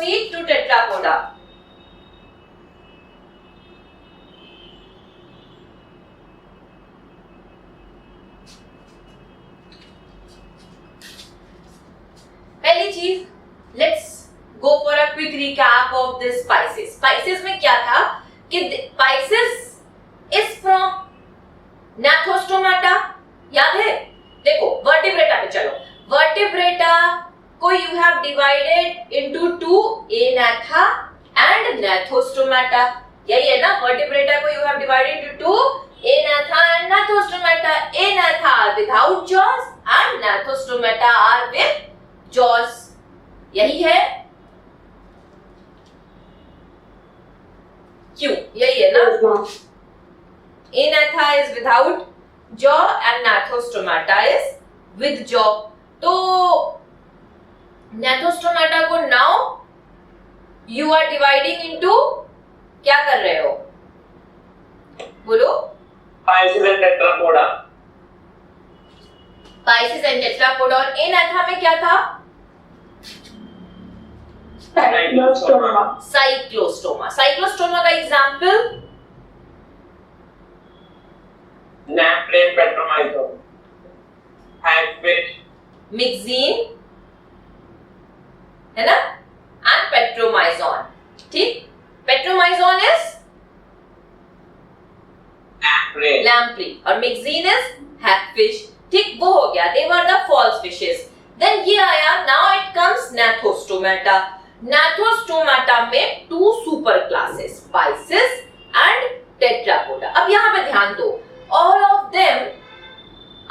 proceed to tetrapoda. पहली चीज, let's go for a quick recap of this spices. Spices में क्या था कि स्पाइसेस इज फ्रॉम नाथोस्टोमाटा. याद है? देखो वर्टिब्रेटा पे चलो. वर्टिब्रेटा को you have divided into two, agnatha and gnathostomata. यही है ना? वर्टिब्रेटा को you have divided into two, agnatha and gnathostomata. Agnatha are without jaws and gnathostomata are with jaws. यही है? क्यों? यही है ना? Agnatha is without jaw and gnathostomata is with jaw. तो नाथोस्टोमाटा को now you are dividing into, क्या कर रहे हो? बोलो. Pisces and tetrapoda. Pisces and tetrapoda. और एनाथा में क्या था? साइक्लोस्टोमा. साइक्लोस्टोमा. साइक्लोस्टोमा का एग्जांपल नैप्रेन पेट्रोमाइजोन, हैगफिश, मिक्सीन, है ना? And petromyzon. ठीक. पेट्रोमाइजोन इज नैप्रेन, लैम्प्री और मिक्सीन इज हैगफिश. ठीक, वो हो गया. They were the false fishes. Then ये आया, now it comes gnathostomata. Gnathostomata में two super classes, pisces and tetrapoda. अब यहाँ पे ध्यान दो. All of them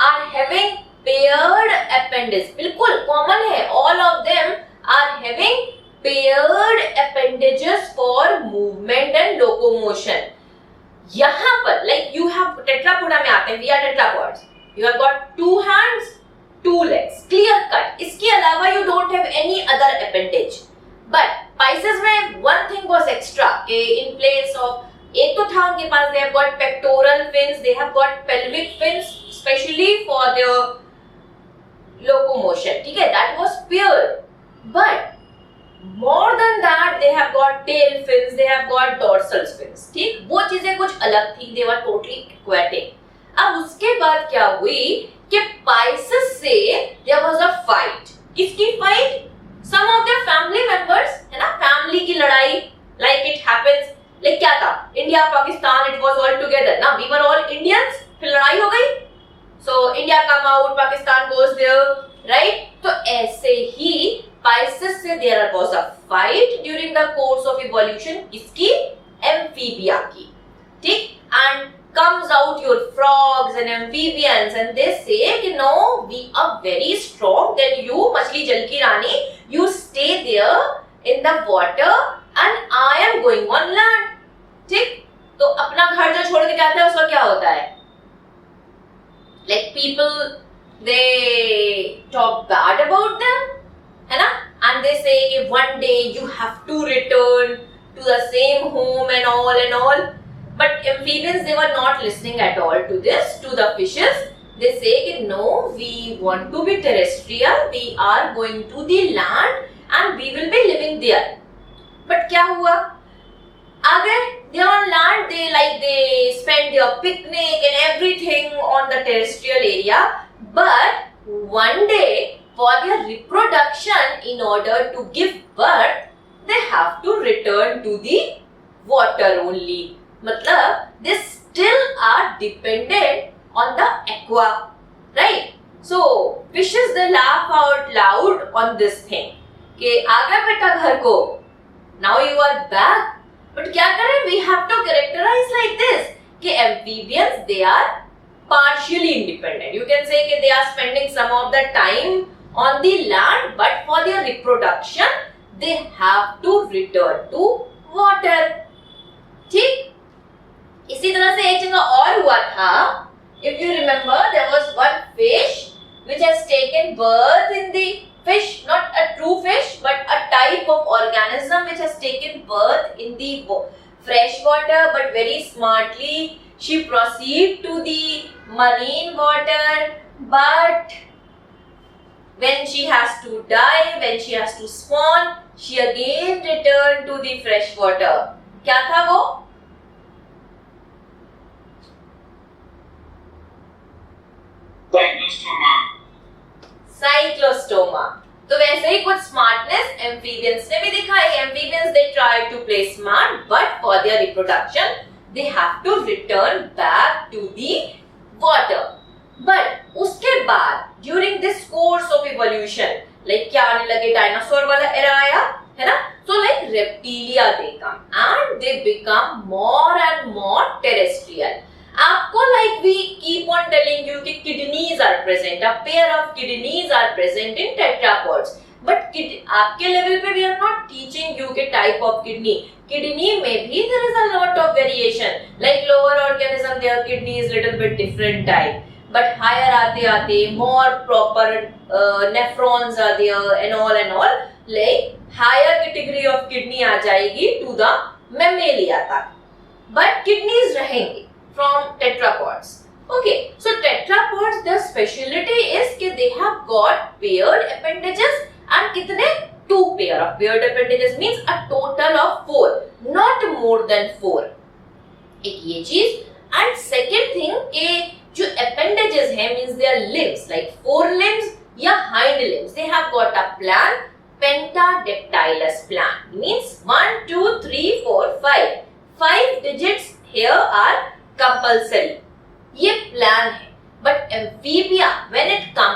are having paired appendage. बिल्कुल कॉमन है. All of them are having paired appendages for movement and locomotion. यहाँ पर लाइक यू हैव, टेट्रापोडा में आते हैं, we are tetrapods. You have got two hands, two legs, clear cut. इसके अलावा you don't have any other appendage. But pisces में one thing was extra के in place of, एक तो था उनके पास, they have got pectoral fins, they have got pelvic fins specially for their locomotion. ठीक है, that was paired. But more than that they have got tail fins, they have got dorsal fins. ठीक, वो चीजें कुछ अलग थी. they were totally aquatic. अब उसके बाद क्या हुई कि पाइसेस से there was a fight. किसकी fight? some of their family members, है ना? फैमिली की लड़ाई, like it happens. like क्या था? India Pakistan, it was all together ना, we were all Indians. फिर लड़ाई हो गई, so India come out, Pakistan goes there, right? तो ऐसे ही स्पाइसेस से there was a fight during the course of evolution. इसकी एम्फीबिया की. ठीक, and comes out your frogs and amphibians and they say कि no, we are very strong than you, मछली जल की रानी. You stay there in the water and I am going on land. ठीक, तो अपना घर जो छोड़ के जाता है उसका क्या होता है? Like people, they talk bad about them, है ना? And they say कि one day you have to return to the same home and all. But amphibians, they were not listening at all to this, to the fishes. They say कि no, we want to be terrestrial, we are going to the land and we will be living there. But क्या हुआ? अगर they are on land, they spend their picnic and everything on the terrestrial area. But one day, for their reproduction, in order to give birth, they have to return to the water only. मतलब they still are dependent on the aqua, right? So fishes, they laugh out loud on this thing. कि आ गया बेटा घर को, now you are back. But क्या करें? We have to characterize like this कि amphibians, they are partially independent. You can say कि they are spending some of the time on the land, but for their reproduction they have to return to water. ठीक, इसी तरह से एक जगह और हुआ था. If you remember, there was one fish which has taken birth in the fish, not a true fish, but a type of organism which has taken birth in the fresh water, but very smartly she proceeded to the marine water, but when she has to die, when she has to spawn, she again return to the fresh water. क्या था वो? Cyclostoma. Cyclostoma. तो वैसे ही कुछ smartness amphibians ने भी दिखाई। Amphibians they try to play smart but for their reproduction they have to return back to the water. But उसके बाद during this course of evolution like क्या आने लगे, डायनासोर वाला एरा आया है ना, so like reptilia they come and they become more and more terrestrial. आपको like we keep on telling you कि kidneys are present, a pair of kidneys are present in tetrapods, but आपके level पे we are not teaching you के type of kidney. Kidney में भी there is a lot of variation, like lower organism there kidney is little bit different type, but higher आते आते more proper nephrons are there and all like higher category of kidney आ जाएगी to the Mammalia तक, but kidneys रहेंगी from tetrapods. Okay, so tetrapods their speciality is कि they have got paired appendages and कितने? 2 pair of paired appendages means a total of 4, not more than 4. एक ये चीज, and second thing कि जो appendages हैं means their limbs like forelimbs या hind limbs, they have got a plan, pentadactylous plan means 1 2 3 4 5 digits here are compulsory, ये plan है। But amphibia when it come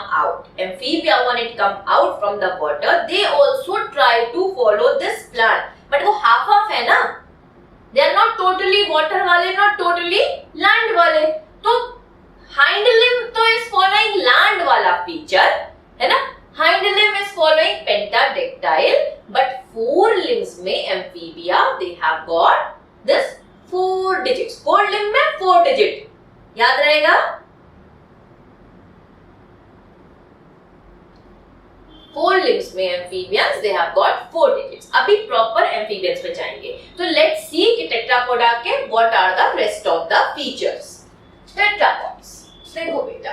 out from the water they also try to follow this plan, but वो half है ना, they are not totally water वाले, not totally land वाले। तो hind limb तो is following land वाला feature है ना, hind limb is following pentadactyl, but forelimbs में amphibia they have got this 4 digits, 4 limb में 4 digit याद रहेगा। फोर लिम्स में amphibians they have got 4 digits। अभी प्रॉपर एम्फीबियंस में जाएंगे, तो लेट्स सी कि टेट्रापोडा के what are the rest of the features. Tetrapods देखो बेटा,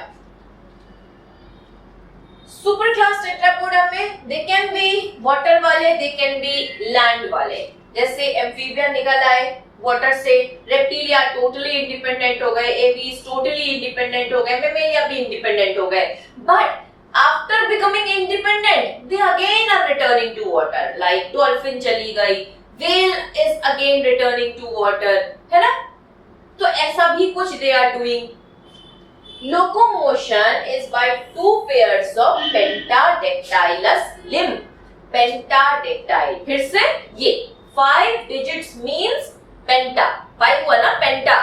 सुपर क्लास टेट्रापोडा में दे कैन बी वाटर वाले, दे कैन बी लैंड वाले। जैसे एम्फीबियन निकल आए वाटर से, रेप्टिलिया टोटली इंडिपेंडेंट हो गए, एवीज टोटली इंडिपेंडेंट हो गए, मैमेलिया भी इंडिपेंडेंट हो गए, but after becoming independent they again are returning to water, like dolphin चली गई, whale is again returning to water, है ना। तो ऐसा भी कुछ they are doing. Locomotion is by 2 pairs of pentadactylous limb, pentadactyl। फिर से ये 5 digits means पेंटा, 5 हुआ ना पेंटा,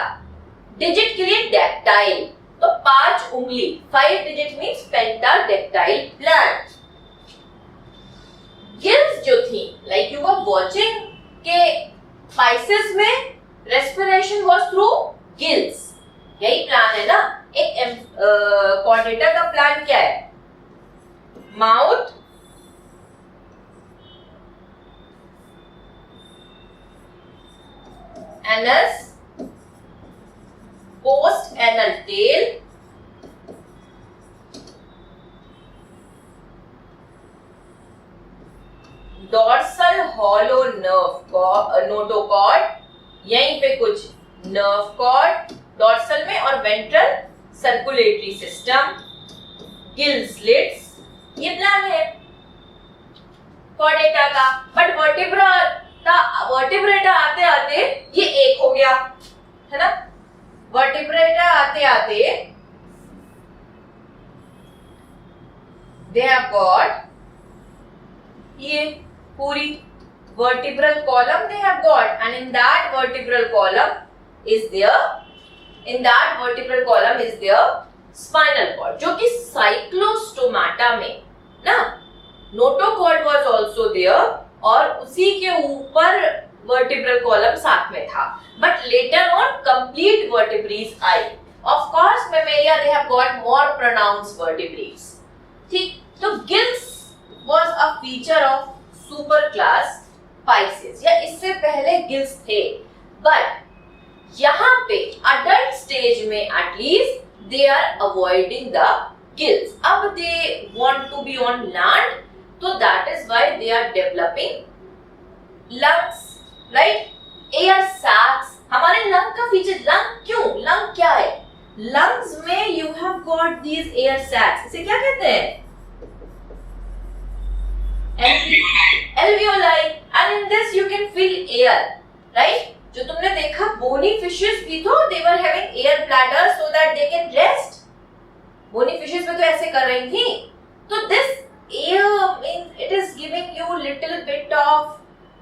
डिजिट के लिए डैक्टाइल, तो 5 उंगली, 5 digit means pentadactyl plant। Gills जो थी लाइक यू वर वाचिंग के पाइसेस में रेस्पिरेशन वाज थ्रू गिल्स, यही प्लान है ना। एक कॉर्डेटा का प्लान क्या है? Mouth, anus, post anal tail, dorsal hollow notochord, यहीं पे कुछ nerve cord dorsal में, और ventral circulatory system, gill slits, ये प्लान है कॉर्डेटा का। बट वर्टिब्रेटा आते आते ये एक हो गया, है ना। वर्टिब्रेटा आते आते दे हैव गॉट ये पूरी vertebral column they have got, and in that vertebral column is their spinal cord, जो कि cyclostomata में ना notochord was also there, और उसी के ऊपर vertebral column साथ में था, but later on complete vertebrae I. Of course mammalia they have got more pronounced vertebrae, ठीक। तो gills was a feature of super class Pisces, या इससे पहले गिल्स थे, बट यहाँ पे अडल्ट स्टेज में at least they are avoiding the gills. अब they want to be on land, so that is why they are developing lungs, right? Air sacs. हमारे lung का फीचर, lung क्यों? lung क्या है? lungs में you have got these air sacs. इसे क्या कहते हैं? alveoli. And in this you can fill air, right? जो तुमने देखा bony fishes भी तो they were having air bladders so that they can rest. bony fishes में तो ऐसे कर रही थी. तो this air means it is giving you little bit of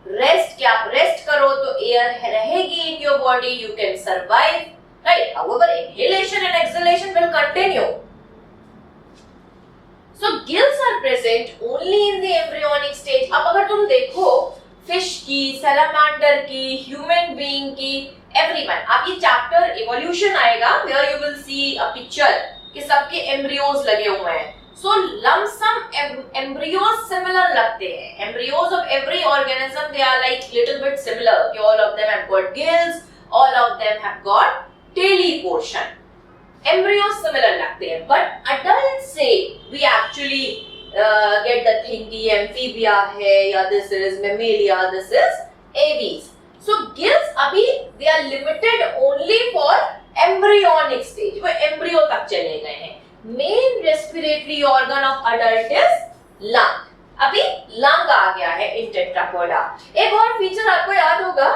rest. कि आप rest करो तो air रहेगी in your body, you can survive, right? However, inhalation and exhalation will continue. So gills are present only in the embryonic stage. अब अगर तुम देखो fish की, सैलामांडर की, ह्यूमन बीइंग की, एवरीवन, आप ये चैप्टर इवोल्यूशन आएगा where you will see a picture कि सबके एम्ब्रियोज लगे हुए हैं. So lump sum embryos similar लगते हैं. Embryos of every organism they are like little bit similar. कि all of them have got gills, all of them have got taily portion. Embryos similar लगते हैं. But adults say we actually get the thing कि amphibia है या this is mammalia, this is aves. So gills अभी they are limited only for embryonic stage. वो embryo तक चले गए हैं. Main respiratory organ of adult is lung. अभी lung आ गया है in tetrapoda. एक और फीचर आपको याद होगा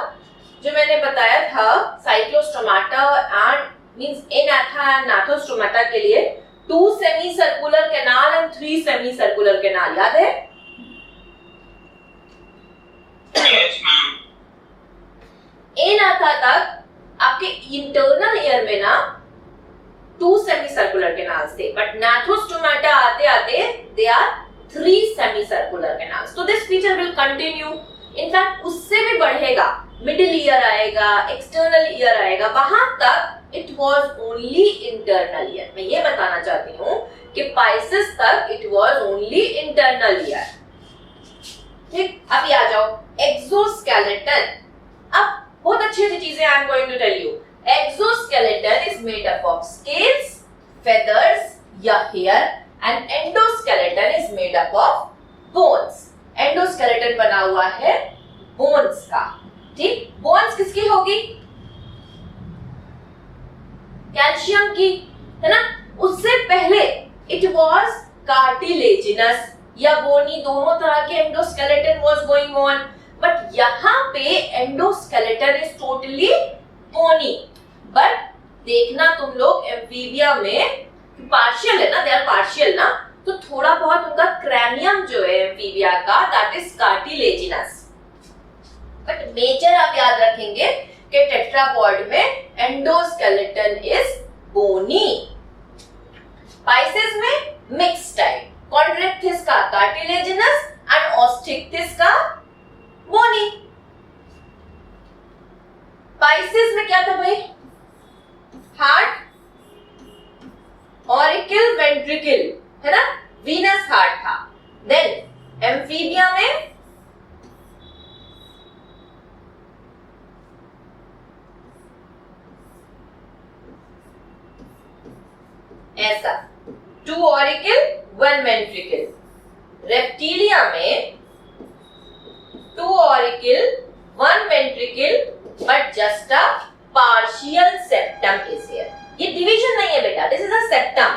जो मैंने बताया था cyclostomata and means anatha and gnathostomata के लिए 2 semicircular canal and 3 semicircular canal याद है? Yes, ma'am. anatha तक आपके internal ear में ना 2 semicircular canals थे, but gnathostomata आते आते they are 3 semicircular canals. So this feature will continue. In fact उससे भी बढ़ेगा. Middle ear आएगा, external ear आएगा, वहां तक it was only internal ear. मैं ये बताना चाहती हूँ कि Pisces तक it was only internal ear. ठीक, अभी आ जाओ exoskeleton. अब बहुत अच्छी अच्छी चीजें I am going to tell you. Exoskeleton is made up of scales, feathers या hair, and endoskeleton is made up of bones. Endoskeleton बना हुआ है bones का. ठीक, bones किसकी होगी? कैल्शियम की, है ना? उससे पहले it was cartilaginous या bony, दोनों तरह के endoskeleton was going on. But यहाँ पे endoskeleton is totally bony. But देखना तुम लोग एम्फीबिया में पार्शियल है ना, they are partial ना, तो थोड़ा बहुत उनका क्रैनियम जो है एम्फीबिया का that is cartilaginous. But major आप याद रखेंगे कि टेट्रापॉड में एंडोस्केलेटन इज बोनी. पाइसेस में मिक्स टाइप, कॉन्ड्रिक्थिस का कार्टिलेजिनस एंड ऑस्टिक्थिस का बोनी. पाइसेस में क्या था भाई? हार्ट, ऑरिकल, वेंट्रिकल, है ना? वीनस हार्ट था. देन एम्फीबिया में ऐसा 2 ऑरिकल 1 वेंट्रिकल. रेप्टिलिया में 2 auricle 1 ventricle but just a partial septum is here. ये डिवीजन नहीं है बेटा, दिस इज अ सेप्टम.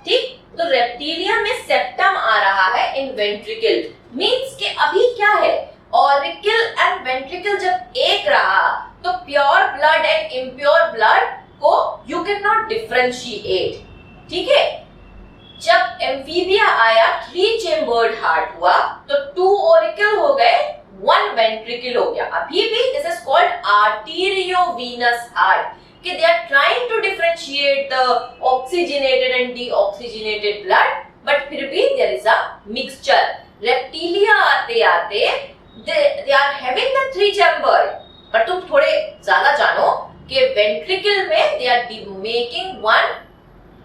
ठीक, तो रेप्टिलिया में सेप्टम आ रहा है इन वेंट्रिकल. मींस कि अभी क्या है, ऑरिकल एंड वेंट्रिकल जब एक रहा तो pure blood and impure blood को यू कैन नॉट डिफरेंशिएट. ठीक है, जब एम्फीबिया आया 3 चेम्बर्ड हार्ट हुआ तो 2 ऑरिकल हो गए 1 वेंट्रिकल हो गया. अभी भी this is called arteriovenous heart कि they are trying to differentiate the oxygenated and deoxygenated blood, but फिर भी there is a mixture. Reptilia आते आते they are having the 3 chamber, पर तुम थोड़े ज्यादा जानो कि ventricle में they are making 1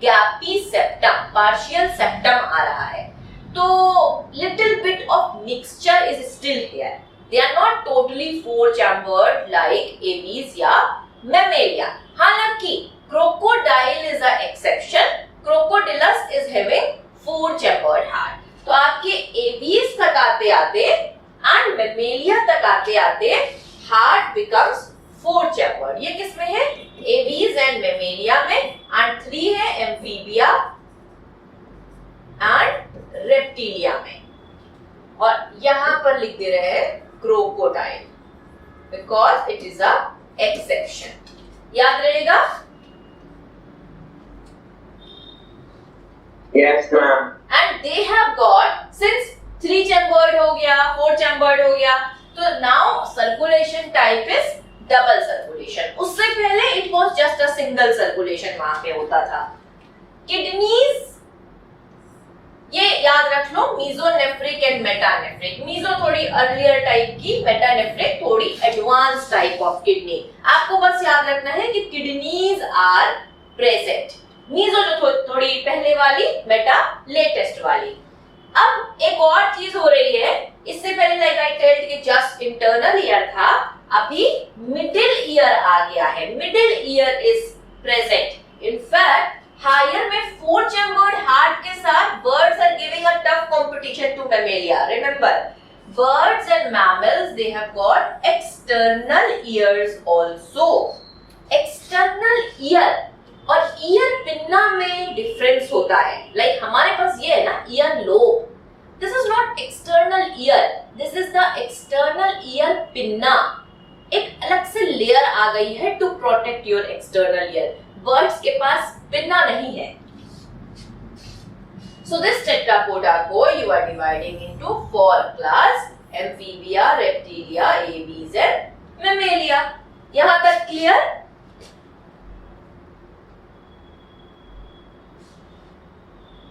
gappy septum, partial septum आ रहा है. तो little bit of mixture is still here. They are not totally 4 chambered like aves या mammalia. हालांकि crocodile is a exception Crocodylus is having 4 chambered heart. तो आपके aves तक आते आते एंड मेमेलिया तक आते आते हार्ट बिकम्स 4 चैम्बर्ड। ये किस में है? एवीज एंड मेमेलिया में। एंड 3 है एम्फीबिया एंड रेप्टिलिया में। और यहां पर लिख दे रहे हैं crocodile because it is a exception. याद रहेगा? Yes, ma'am. And they have got, since 3 chambered हो गया, 4 chambered हो गया, तो now circulation type is double circulation. उससे पहले it was just a single circulation वहां पे होता था। Kidneys, ये याद रख लो, mesonephric and metanephric। meso थोड़ी earlier type की, metanephric थोड़ी advanced type of kidney। आपको बस याद रखना है कि kidneys are present। मीजो जो थोड़ी पहले वाली, मेटा लेटेस्ट वाली। अब एक और चीज हो रही है, इससे पहले लाइक आई टेल्ड कि जस्ट इंटरनल ईयर था, अभी मिडिल ईयर आ गया है। Middle ear is present. In fact higher में 4 चैम्बर्ड हार्ट के साथ birds are giving a tough competition to mammalia. Remember, birds and mammals they have got external ears also. External ear और ear pinna में difference होता है। लाइक हमारे पास ये है ना ear lobe, this is not external year, this is the external ear pinna. एक अलग से लेयर आ गई है to protect your external ear. Birds के पास पिन्ना नहीं है। सो दिस टेट्रापोडा को you are dividing into 4 class, amphibia, reptilia, aves and mammalia. यहां तक क्लियर?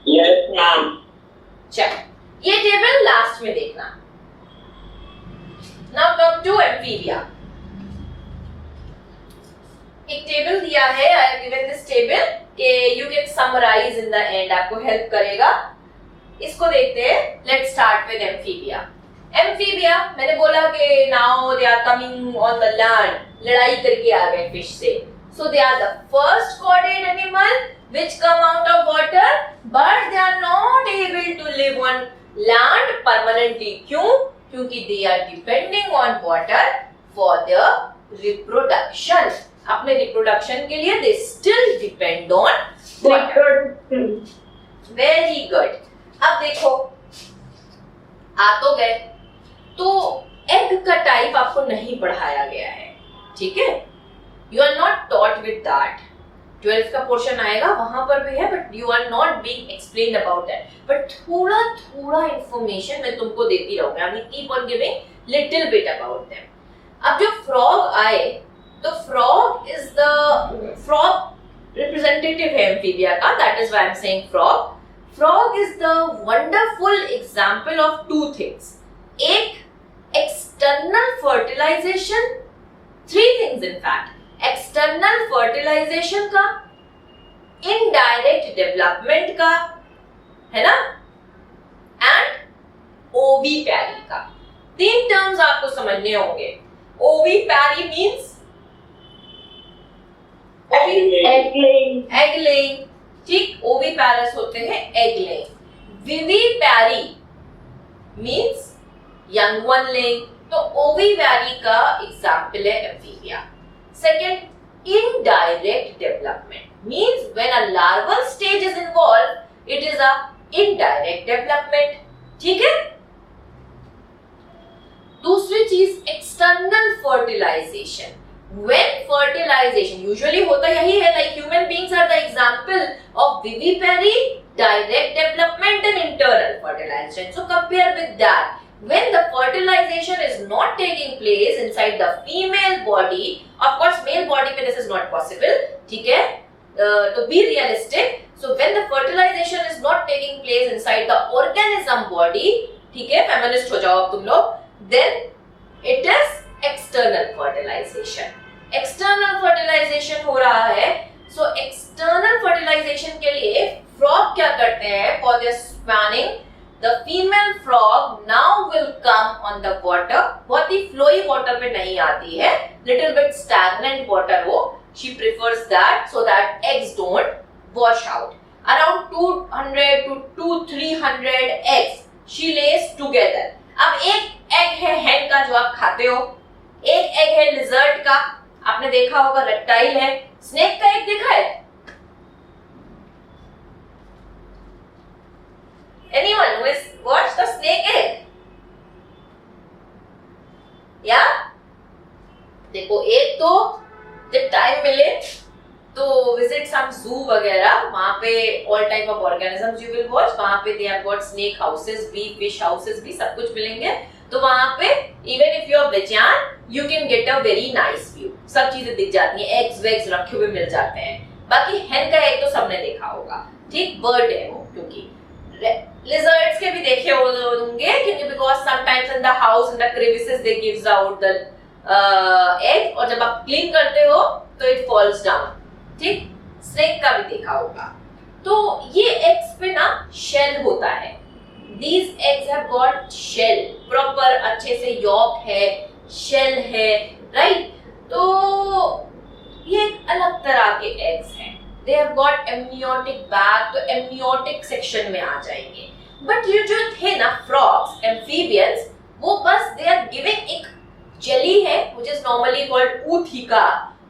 Yes, ma'am. चल, ये टेबल लास्ट में देखना। Now come to Amphibia. एक टेबल दिया है, I have given this table कि you can summarise in the end, आपको हेल्प करेगा। इसको देखते हैं। Let's start with Amphibia. Amphibia, मैंने बोला कि now they are coming on the land, लड़ाई करके आ गए फिश से। So they are the first chordate animal which come out of water, but they are not able to live on land permanently. क्यों? क्योंकि they are depending on water for their reproduction. अपने reproduction के लिए they still depend on water. Very good. अब देखो, आ तो गए, तो egg का टाइप आपको नहीं पढ़ाया गया है, ठीक है? You are not taught with that. 12th का पोर्शन आएगा, वहां पर भी है, but you are not being explained about that. But थोड़ा थोड़ा इंफॉर्मेशन मैं तुमको देती रहूंगी। I will keep on giving little bit about them. अब जो फ्रॉग आए, तो frog is the frog representative है एम्फीबिया का, that is why I am saying frog. Frog is the wonderful example of 2 things. एक external fertilisation, 3 things in fact. External fertilisation का, indirect development का, है ना, एंड ओवीपैरी का। 3 टर्म्स आपको समझने होंगे। Ovipary means Egg laying. Egg laying, ठीक, ओवीपैरस होते हैं egg laying. Vivipary means young one laying. तो ओवीपैरी का एग्जांपल है Amphibia. Second, indirect development means when a larval stage is involved, it is a indirect development. ठीक है? दूसरी चीज external fertilization. When fertilization usually होता यही है, like human beings are the example of vivipary, direct development and internal fertilization. So compare with that. When the fertilization is not taking place inside the female body, of course male body में this is not possible, ठीक है? To be realistic, so when the fertilization is not taking place inside the organism body, ठीक है? feminist हो जाओ अब तुम लोग, then it is external fertilization. External fertilization हो रहा है, so external fertilization के लिए frog क्या करते हैं? For their spawning, the female frog now will come on the water. बहुत ही flowy water पे नहीं आती है, little bit stagnant water हो, she prefers that so that eggs don't wash out. around 200 to 300 eggs she lays together. अब एक egg है hen का जो आप खाते हो, एक एग है लिजर्ड का, आपने देखा होगा रेप्टाइल है, स्नेक का एग देखा है? Anyone who has watched the snake egg? या देखो, एक तो जब टाइम मिले तो विजिट सम जू वगैरह, वहां पे all type of organisms you will watch. वहां पे they have got snake houses भी, फिश हाउसेस भी, सब कुछ मिलेंगे. तो वहां पे even if you are vegetarian you can get a very nice view. सब चीजें दिख जाती हैं, एग्स वेग्स रखे हुए मिल जाते हैं. बाकी हेन का एग तो सबने देखा होगा, ठीक, बर्ड है वो. क्योंकि lizards के भी देखे होंगे, क्योंकि because sometimes in the house in the crevices they gives out the egg, और जब आप क्लीन करते हो तो it falls down, ठीक. स्नेक का भी देखा होगा. तो ये एग्स पे ना शेल होता है. These eggs have got shell, proper अच्छे से yolk है, shell है, right? तो ये एक अलग तरह के एग्स हैं. They have got amniotic bag, तो amniotic section में आ जाएंगे. But ये जो थे ना frogs, amphibians, वो बस they are giving एक jelly है, which is normally called ootheca.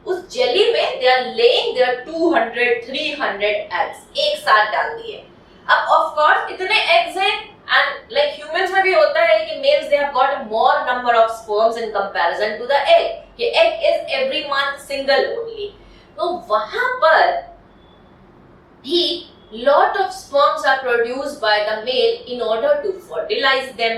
उस jelly में they are laying their 200-300 eggs एक साथ डाल दिए. अब of course इतने eggs हैं, and like humans में भी होता है कि males they have got more number of sperms in comparison to the egg. कि egg is every month single only. तो वहां पर ही lot of sperms are produced by the male in order to fertilize them,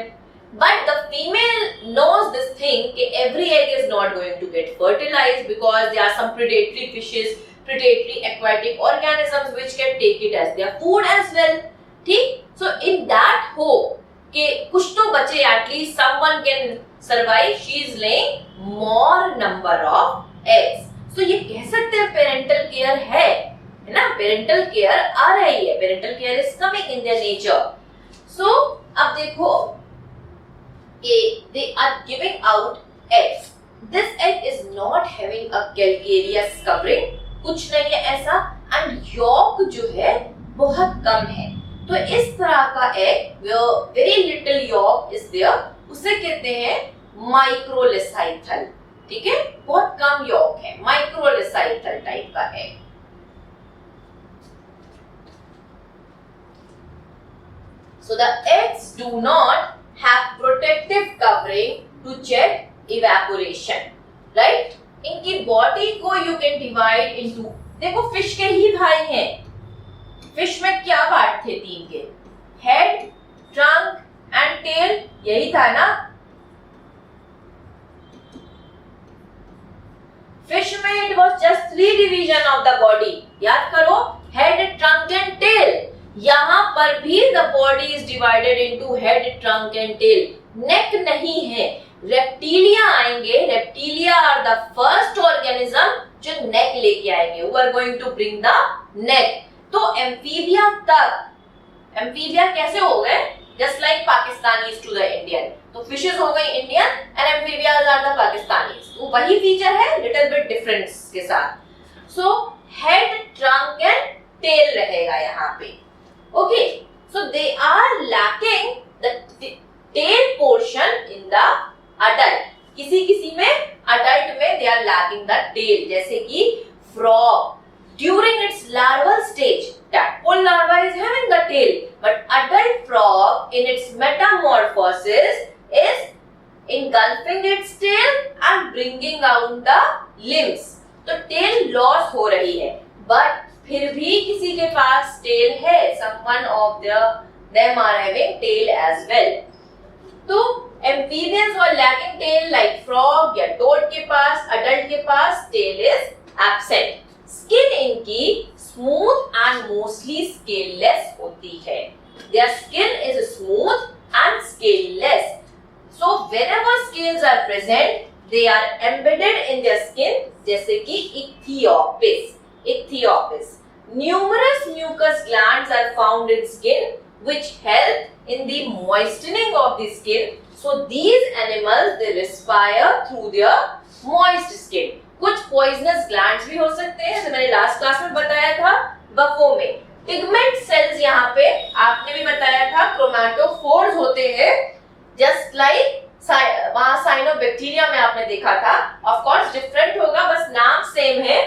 but the female knows this thing that every egg is not going to get fertilized because there are some predatory fishes, predatory aquatic organisms which can take it as their food as well, ठीक. So in that hope कि कुछ तो बचे, at least someone can survive, she is laying more number of eggs. So ये कह सकते हैं parental care है ना, पेरेंटल केयर आ रही है, parental care is coming in their nature. So अब देखो कि they are giving out eggs. This egg is not having a calcareous covering, कुछ नहीं है ऐसा, एंड यॉक जो है बहुत कम है. तो इस तरह का egg very little yolk is there, उसे कहते हैं माइक्रोलिसाइथल, ठीक है. बहुत कम यॉक है, माइक्रोलिसाइथल टाइप का egg. So the eggs do not have protective covering to check evaporation, right? इनकी बॉडी को you can divide into, देखो फिश के ही भाई हैं. फिश में क्या पार्ट थे तीन के? हेड, ट्रंक एंड टेल, यही था ना. फिश में it was just 3 division of the body. याद करो, हेड, ट्रंक एंड टेल. यहाँ पर भी the body is divided into head, trunk and tail. neck नहीं है. रेप्टिलिया आएंगे. Reptilia are the first organism जो neck लेके आएंगे. We are going to bring the neck. तो एम्फीबिया तक, एम्फीबिया कैसे हो गए? Just like Pakistanis to the Indian. तो fishes हो गई Indian and amphibians are the Pakistanis. तो वही फीचर है, little bit difference के साथ. So head, trunk and tail रहेगा यहाँ पे. Okay, so they are lacking the tail portion in the adult. किसी में adult में they are lacking the tail. जैसे कि frog during its larval stage, tadpole larva is having the tail, but adult frog in its metamorphosis is engulfing its tail and bringing out the limbs. तो tail loss हो रही है, but फिर भी किसी के पास टेल है. someone of them are having tail as well. तो amphibians were lacking tail like frog या toad के पास, adult के पास tail is absent. Skin इनकी smooth and mostly scaleless होती है. Their skin is smooth and scaleless. So whenever scales are present, they are embedded in their skin. जैसे कि ichthyopis. Ichthyopis. Numerous mucus glands are found in skin which help in the moistening of the skin. So these animals they respire through their moist skin. कुछ poisonous glands भी हो सकते हैं, जैसे मैंने last class में बताया था बफो में. पिगमेंट सेल्स यहाँ पे आपने भी बताया था क्रोमैटोफोर्स होते हैं, जस्ट लाइक वहां साइनोबैक्टीरिया में आपने देखा था। ऑफ कोर्स डिफरेंट होगा, बस नाम सेम है,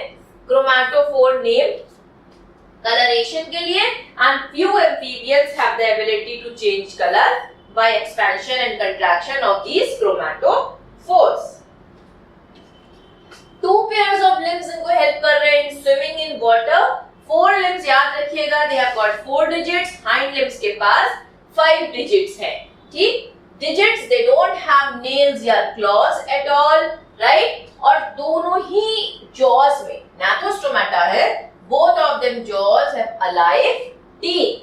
क्रोमैटोफोर नेम coloration के लिए, and few amphibians have the ability to change color by expansion and contraction of these chromatophores. Two pairs of limbs इनको help कर रहे हैं in swimming in water. Four limbs याद रखिएगा, they have got 4 digits. Hind limbs के पास 5 digits हैं, ठीक? Digits they don't have nails या claws at all, right? और दोनों ही jaws में gnatostomata है, both of them jaws have alive teeth.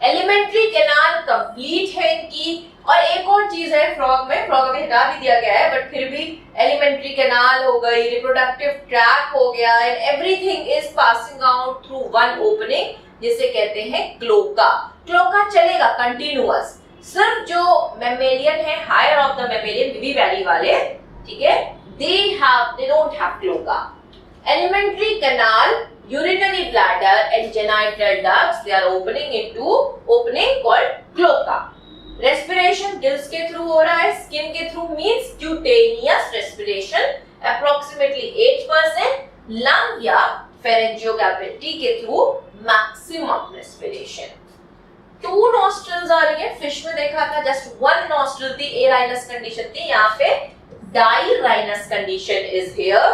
Elementary canal complete है इनकी। और एक और चीज है फ्रॉग में, फ्रॉग अभी हटा भी दिया गया है, बट फिर भी एलिमेंट्री कैनाल हो गई, रिप्रोडक्टिव ट्रैक हो गया, and everything is passing out through one opening जिसे कहते हैं क्लोका। क्लोका चलेगा कंटिन्यूअस, सिर्फ जो मैमेलियन है, हायर ऑफ द मैमेलियन, बिबी वैली वाले, ठीक है, they don't have cloaca. Elementary canal, urinary bladder and genital ducts, they are opening into opening called cloaca. Respiration gills के through हो रहा है, skin के through means cutaneous respiration approximately 8%, lung या pharyngeal cavity के through maximum respiration. 2 nostrils आ रही है, fish में देखा था just 1 nostril थी, A-rhinus condition थी, यहाँ पे di-rhinus condition is here.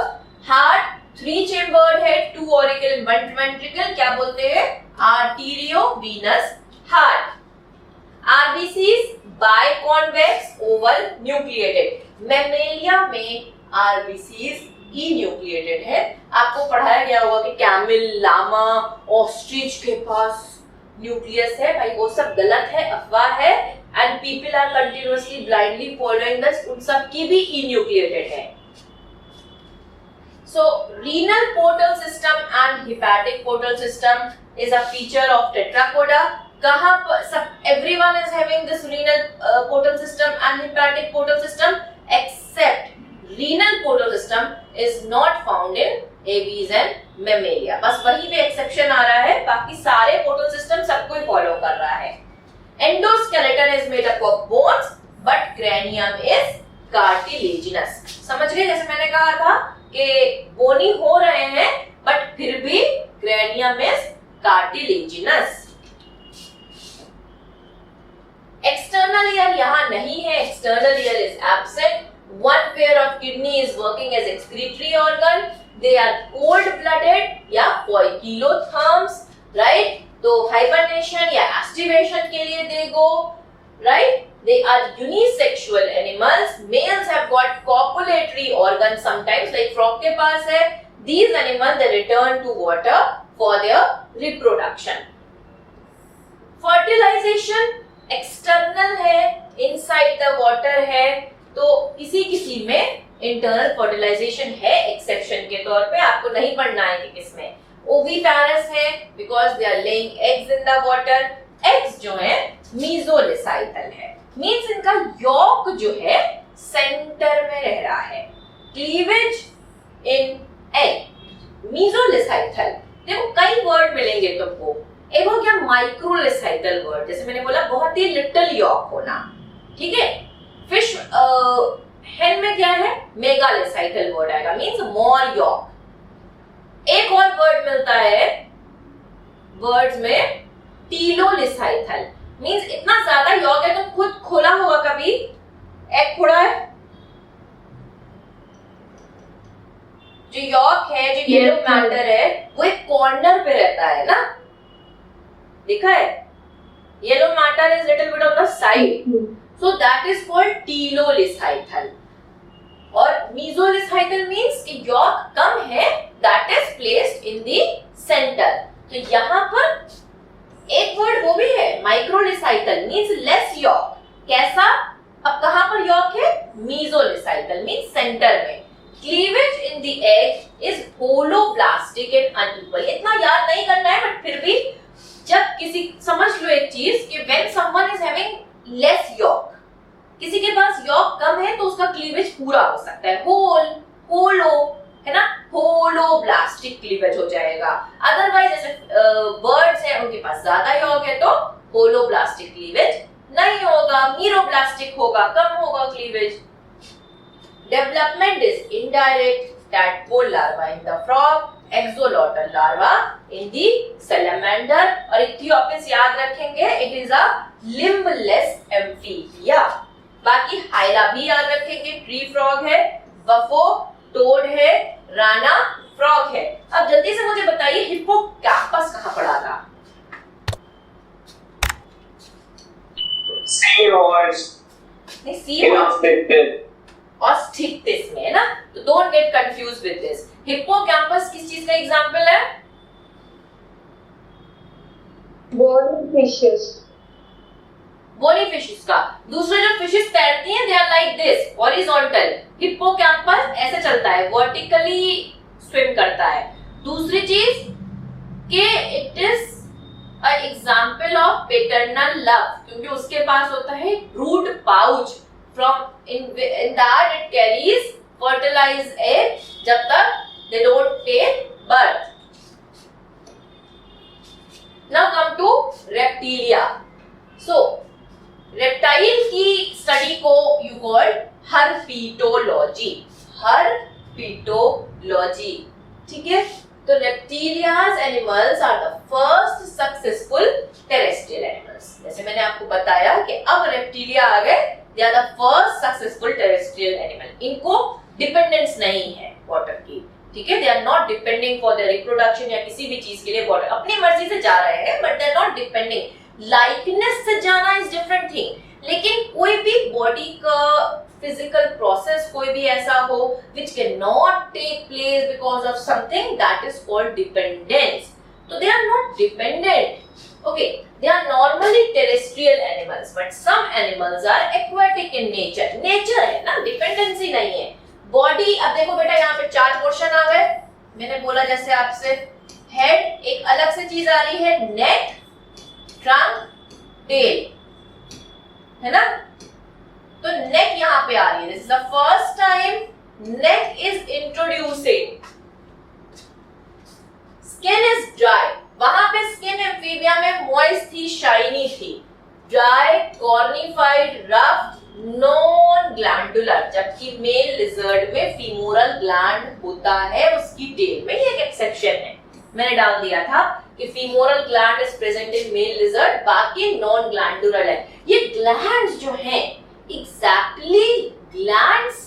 Heart 3 chambered है, 2 auricle and 1 ventricle, क्या बोलते हैं? Arteriovenous heart. RBCs biconvex oval nucleated. Mammalia में RBCs enucleated है। आपको पढ़ाया गया होगा कि कैमल, लामा, ऑस्ट्रिच के पास न्यूक्लियस है, भाई वो सब गलत है, अफवाह है, and people are continuously blindly following this, उन सब की भी enucleated है। So renal portal system and hepatic portal system is a feature of tetrapoda. कहाँ पर सब everyone is having this renal portal system and hepatic portal system except renal portal system is not found in aves and mammalia. बस वही पे exception आ रहा है, बाकी सारे portal system सबको ही follow कर रहा है। Endoskeleton is made up of bones, but cranium is cartilaginous. समझ गए? जैसे मैंने कहा था कि बोनी हो रहे हैं, बट फिर भी cranium is cartilaginous. External ear यहाँ नहीं है, external ear is absent. One pair of kidney is working as excretory organ. They are cold-blooded या poikilotherms, right? तो hibernation या aestivation के लिए they go, right? They are unisexual animals. Males have got copulatory organs sometimes, like frog के पास है. These animals they return to water for their reproduction. Fertilization external है, inside the water है, तो किसी में internal fertilization है, exception के तौर पे आपको नहीं पढ़ना है कि किसमें. Oviparous है because they are laying eggs in the water. Eggs जो है mesolecythal है, मीन्स इनका यॉक जो है सेंटर में रह रहा है। Cleavage in egg, mesolecithal. देखो कई वर्ड मिलेंगे तुमको, एक हो गया माइक्रोलेसाइथल वर्ड, जैसे मैंने बोला बहुत ही लिटिल यॉक होना, ठीक है। फिश हेन में क्या है? मेगालेसाइथल वर्ड आएगा, मीन्स मोर यॉक। एक और वर्ड मिलता है वर्ड्स में, टीलोलेसाइथल, मीन्स इतना ज्यादा यॉक है, तो खुद खोला होगा कभी, एग खोला है, जो यॉक है, जो येलो मैटर है, वो एक कॉर्नर पे रहता है ना, देखा है? Yellow matter is little bit on the side, so that is called telolecithal. और मीजोलेसाइथल मीन्स कि यॉक कम है, that is placed in the centre. तो यहाँ पर एक वर्ड वो भी है, माइक्रोलेसाइथल मींस लेस यॉक। कैसा? अब कहां पर यॉक है? मीजोलेसाइथल मींस सेंटर में। Cleavage in the egg is holoblastic and unequal. इतना याद नहीं करना है, बट फिर भी जब किसी, समझ लो एक चीज कि when someone is having less yolk, किसी के पास यॉक कम है तो उसका क्लीवेज पूरा हो सकता है, होल, होलो, है ना, होलोब्लास्टिक क्लीवेज हो जाएगा। अदरवाइज जैसे बर्ड्स हैं उनके पास ज्यादा यॉग है तो होलोब्लास्टिक क्लीवेज नहीं होगा, मीरोब्लास्टिक होगा, कम होगा cleavage. Development is indirect, tadpole larva in the frog, axolotl larva in the salamander, और इथियोपिस याद रखेंगे, it is a limbless amphibia। बाकी हाइला भी याद रखेंगे, ट्री फ्रॉग है, बफो टोड है, राना फ्रॉग है। अब जल्दी से मुझे बताइए हिप्पोकैम्पस कहाँ पड़ा था? Sea horse. नहीं, सी हॉर्स ऑस्टिक्टिस में है ना, तो don't get confuse with this. Hippocampus किस चीज का एग्जांपल है? Bony fishes. बोनी फिशेस का। दूसरे जो फिशेस तैरती हैं they are like this, horizontal. Hippocampus ऐसे चलता है, वर्टिकली स्विम करता है। दूसरी चीज के it is a example of paternal love, क्योंकि उसके पास होता है brood pouch, from in that it carries fertilized egg जब तक they don't take birth. Now come to reptilia. So reptile की study को you call herpetology, herpetology, ठीक है? तो reptilia's animals are the first successful terrestrial animals। जैसे मैंने आपको बताया कि अब reptilia आ गए, they are the first successful terrestrial animal। इनको डिपेंडेंस नहीं है वाटर की, ठीक है? they are not depending for their reproduction या किसी भी चीज के लिए वाटर, अपनी मर्जी से जा रहे हैं, but they are not depending। Likeness से जाना इज डिफरेंट थिंग, लेकिन कोई भी बॉडी का फिजिकल प्रोसेस कोई भी ऐसा हो which cannot take place because of something, that is called dependence। so they are not dependent, okay? they are normally terrestrial animals, but some animals are aquatic in nature। nature है ना, dependency नहीं है। Body, अब देखो बेटा यहाँ पे 4 portion आ गए। मैंने बोला जैसे आपसे हेड, एक अलग से चीज आ रही है नेक, ट्रंक, टेल, है ना? तो नेक यहाँ पे आ रही है, this is the first time neck is introducing. Skin is dry, वहां पे स्किन एम्फीबिया में मॉइस्ट थी, शाइनी थी। Dry, cornified, rough, non glandular, जबकि मेल लिजर्ड में फीमोरल ग्लैंड होता है उसकी टेल में, ये एक एक्सेप्शन है। मैंने डाल दिया था कि femoral gland is present in male lizard, बाकी नॉन ग्लैंडुलर है। ये ग्लैंड्स जो हैं, exactly glands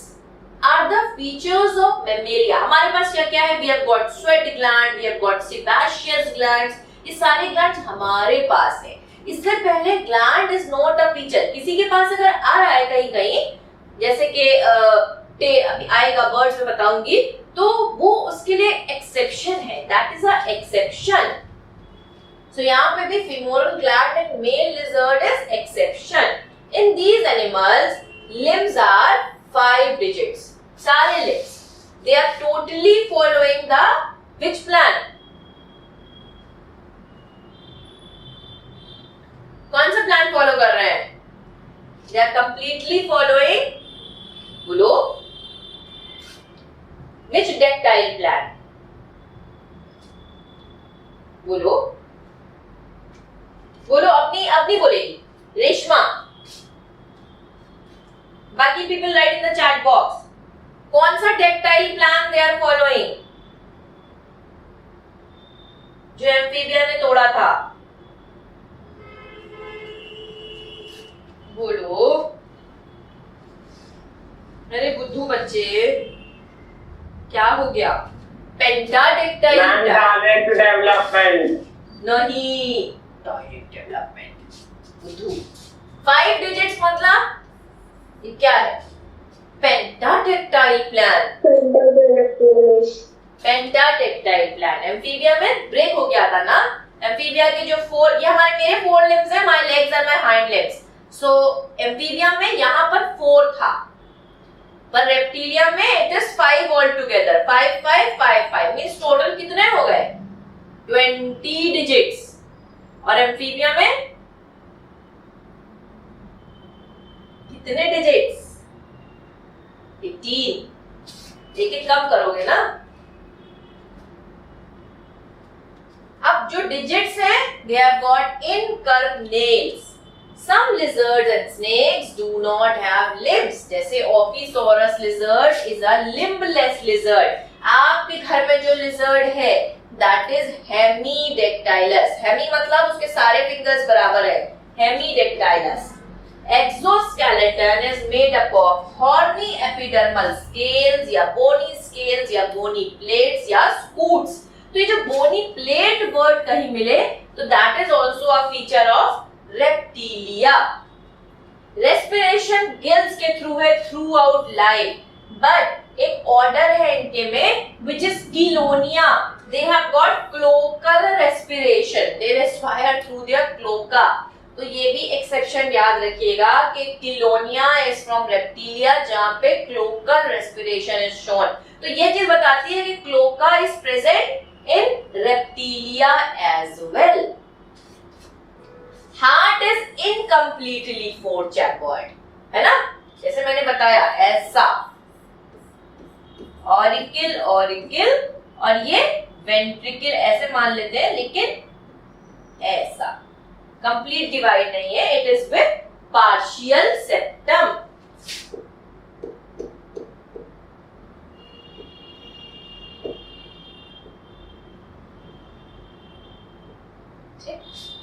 are the features of Mammalia. हमारे पास क्या क्या है? We have got sweat gland, we have got sebaceous glands, ये सारे ग्लैंड्स हमारे पास है। इससे पहले gland is not a feature. किसी के पास अगर आ रहा है कहीं कहीं, जैसे कि अभी आएगा वर्ड्स में बताऊंगी, तो वो उसके लिए एक्सेप्शन है, दैट इज अ एक्सेप्शन। सो यहाँ पे भी femoral gland in male lizard is exception। In these animals, limbs are 5 digits, सारे limbs। They are totally following the which plan? कौन सा प्लान फॉलो कर रहे हैं? They are completely following, बोलो, which dactyl plan? बोलो बोलो, अपनी बोलेगी रेशमा। बाकी people write in the chat box, कौन सा tactile plan they are following जो एम्फीबिया ने तोड़ा था? बोलो। अरे बुद्धू बच्चे, क्या हो गया? पेंटाडेक्टाइल डायरेक्ट डेवलपमेंट नहीं, डायरेक्ट डेवलपमेंट बुद्धू। 5 डिजिट्स मतलब ये क्या है? Pentadactyl plan. Pentadactyl plan amphibia में ब्रेक हो गया था ना। एम्फीबिया के जो 4, ये हमारे मेरे 4 लिम्स है, my legs and my hind limbs. So amphibia में यहाँ पर 4 था, पर रेप्टिलिया में it is 5 all together. 5 5 5 5 means total कितने हो गए? 20 डिजिट्स। और एम्फीबिया में कितने डिजिट्स? 18। लेकिन कम करोगे ना, अब जो digits हैं, they have got incurved nails. Some lizards and snakes do not have limbs. जैसे Ophisaurus lizard is a limbless lizard. आपके घर में जो lizard है, that is Hemidactylus. Hemi मतलब उसके सारे fingers बराबर है. Hemidactylus. Exoskeleton is made up of horny epidermal scales या bony scales या bony plates या scutes. तो ये जो bony plate word कहीं मिले तो that is also a feature of reptilia. Respiration gills के through है throughout life, but एक order है इनके में which is Chelonia. They have got cloacal respiration. They respire through their cloaca. तो ये भी एक्सेप्शन याद रखिएगा कि किलोनिया इज फ्रॉम रेप्टिलिया जहां पे क्लोकल रेस्पिरेशन इज शोन. तो ये चीज बताती है कि cloaca is present in reptilia as well. Heart is incompletely four chambered, है ना, जैसे मैंने बताया ऐसा ऑरिकल ऑरिकल और ये वेंट्रिकल ऐसे मान लेते हैं, लेकिन ऐसा कंप्लीट डिवाइड नहीं है. It is with partial septum.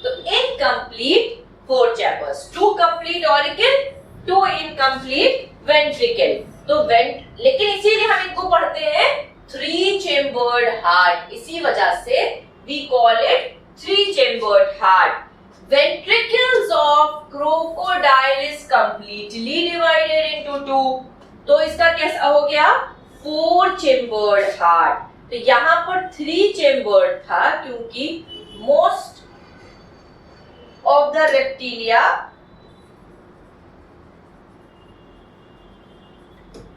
तो incomplete four chambers, two complete auricle, two incomplete ventricle. तो लेकिन इसीलिए हम इनको पढ़ते हैं थ्री चेम्बर्ड हार्ट. इसी वजह से we call it three chambered heart. Ventricles of crocodile is completely divided into two. तो इसका कैसा हो गया, फोर चेम्बर्ड हार्ट. तो यहाँ पर थ्री चेम्बर्ड था क्योंकि most of the reptilia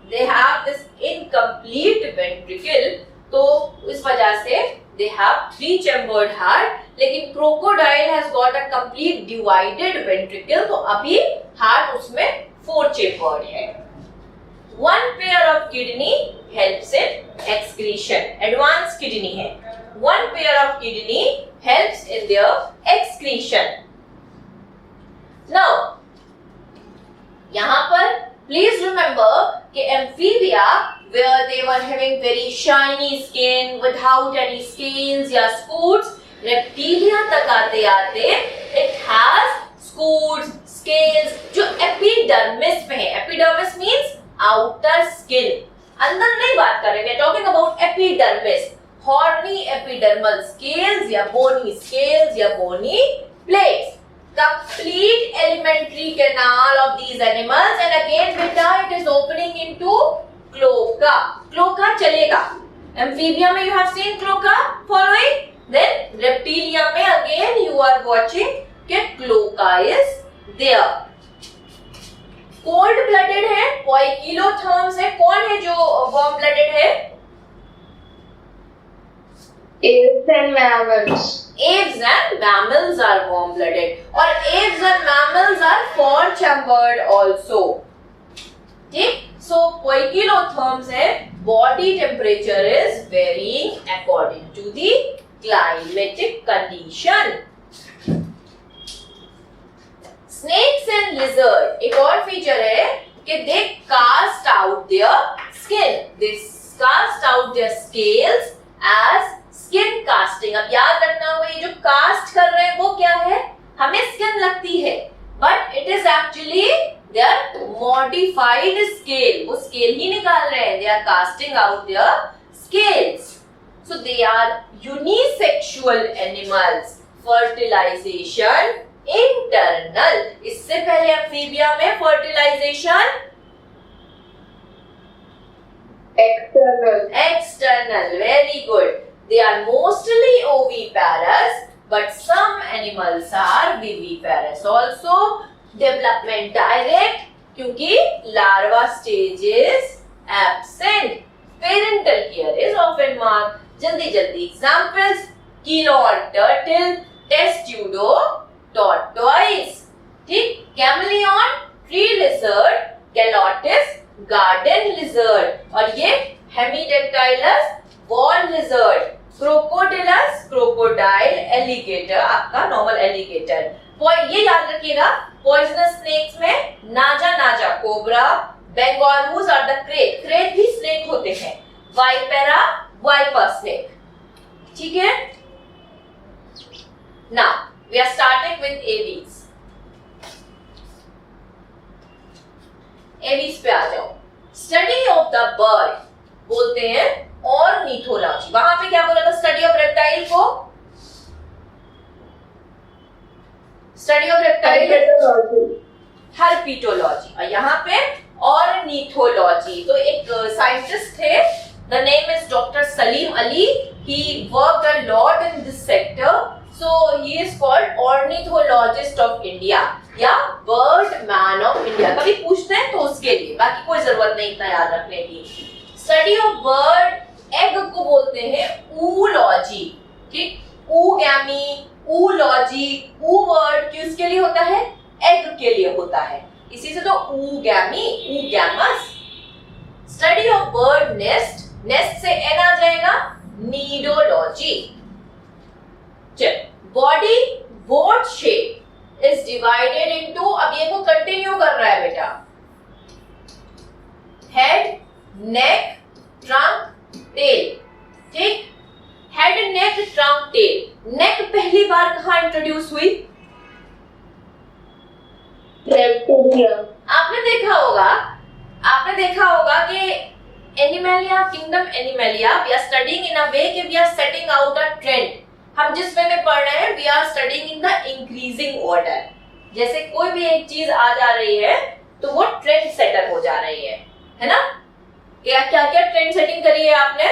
they have this incomplete ventricle. तो इस वजह से they have three chambered heart. लेकिन crocodile has got a complete divided ventricle. तो अभी हार्ट उसमें four chambered है. One pair of kidney helps in excretion. Advanced kidney है. One pair of kidney helps in their excretion. Now यहाँ पर please remember कि amphibia where they were having very shiny skin without any scales या scutes, reptilia तक आते आते it has scutes, scales जो epidermis में है. Epidermis means outer skin. अंदर नहीं बात कर रहे, we are talking about epidermis. Horny epidermal scales या bony scales या bony plates. Complete alimentary canal of these animals and again beta it is opening into cloaca. Cloaca चलेगा. Amphibia में you have seen cloaca following. Then reptilia में again you are watching कि cloaca is there. Cold blooded है, poikilotherms है. कौन है जो warm blooded है? Apes and mammals. Apes and mammals are warm blooded और apes and mammals are four chambered also. ठीक, so poikilotherms है, body temperature is varying according to the climatic condition. Snakes and lizard एक और feature है कि they cast out their skin. They cast out their scales as skin casting. अब याद रखना होगा ये जो कास्ट कर रहे हैं वो क्या है, हमें स्किन लगती है but it is actually their modified scale. वो स्केल ही निकाल रहे हैं. They are casting out their scales. So they are unisexual animals. Fertilization internal. इससे पहले एम्फीबिया में fertilization External. External. Very good. They are mostly oviparous, but some animals are viviparous also. Development direct क्योंकि larva stage is absent. Parental care is often marked. जल्दी जल्दी examples: Keron turtle, Testudo tortoise. ठीक, Chameleon, tree lizard, Calotis, garden lizard और ये Hemidactylus wall lizard. Crocodylus, crocodile, alligator, आपका normal alligator. ये याद रखिएगा, पॉइजनस स्नेक्स में नाजा नाजा कोबरा, बेंगोलूज और द क्रेट, क्रेट भी स्नेक होते हैं, वाइपेरा, वाइपर स्नेक। ठीक है, now we are starting with aves. Aves पे आ जाओ। स्टडी ऑफ द बर्ड बोलते हैं ऑर्निथोलॉजी। वहां पे क्या बोला था स्टडी ऑफ रेप्टाइल को? स्टडी ऑफ रेप्टाइल हर्पिटोलॉजी, और यहाँ पे ऑर्निथोलॉजी। तो एक साइंटिस्ट थे, the name is doctor Salim Ali, he worked a lot in this sector, so he is called ornithologist of India या बर्ड मैन ऑफ इंडिया। कभी पूछते हैं तो उसके लिए, बाकी कोई जरूरत नहीं इतना याद रखने की। स्टडी ऑफ बर्ड एग को बोलते हैं ऊलॉजी। ठीक, ऊगैमी, ऊलॉजी, ऊ वर्ड किसके लिए होता है? एग के लिए होता है, इसी से तो oogamy, oogamous. Study of bird nest, nest से एन आ जाएगा, नीडोलॉजी। चल, body boat shape is divided into, अब ये को कंटिन्यू कर रहा है बेटा, हेड, नेक, ट्रंक, टेल। ठीक, हेड, नेक, ट्रंक, टेल। नेक पहली बार कहां इंट्रोड्यूस हुई? रेप्टिलिया। आपने देखा होगा कि Animalia, kingdom Animalia, we are studying in a way कि we are setting out a trend. हम जिस वे में पढ़ रहे हैं, we are studying in the increasing order. जैसे कोई भी एक चीज आ जा रही है तो वो ट्रेंड सेटर हो जा रही है ना? क्या क्या क्या ट्रेंड सेटिंग करी है आपने?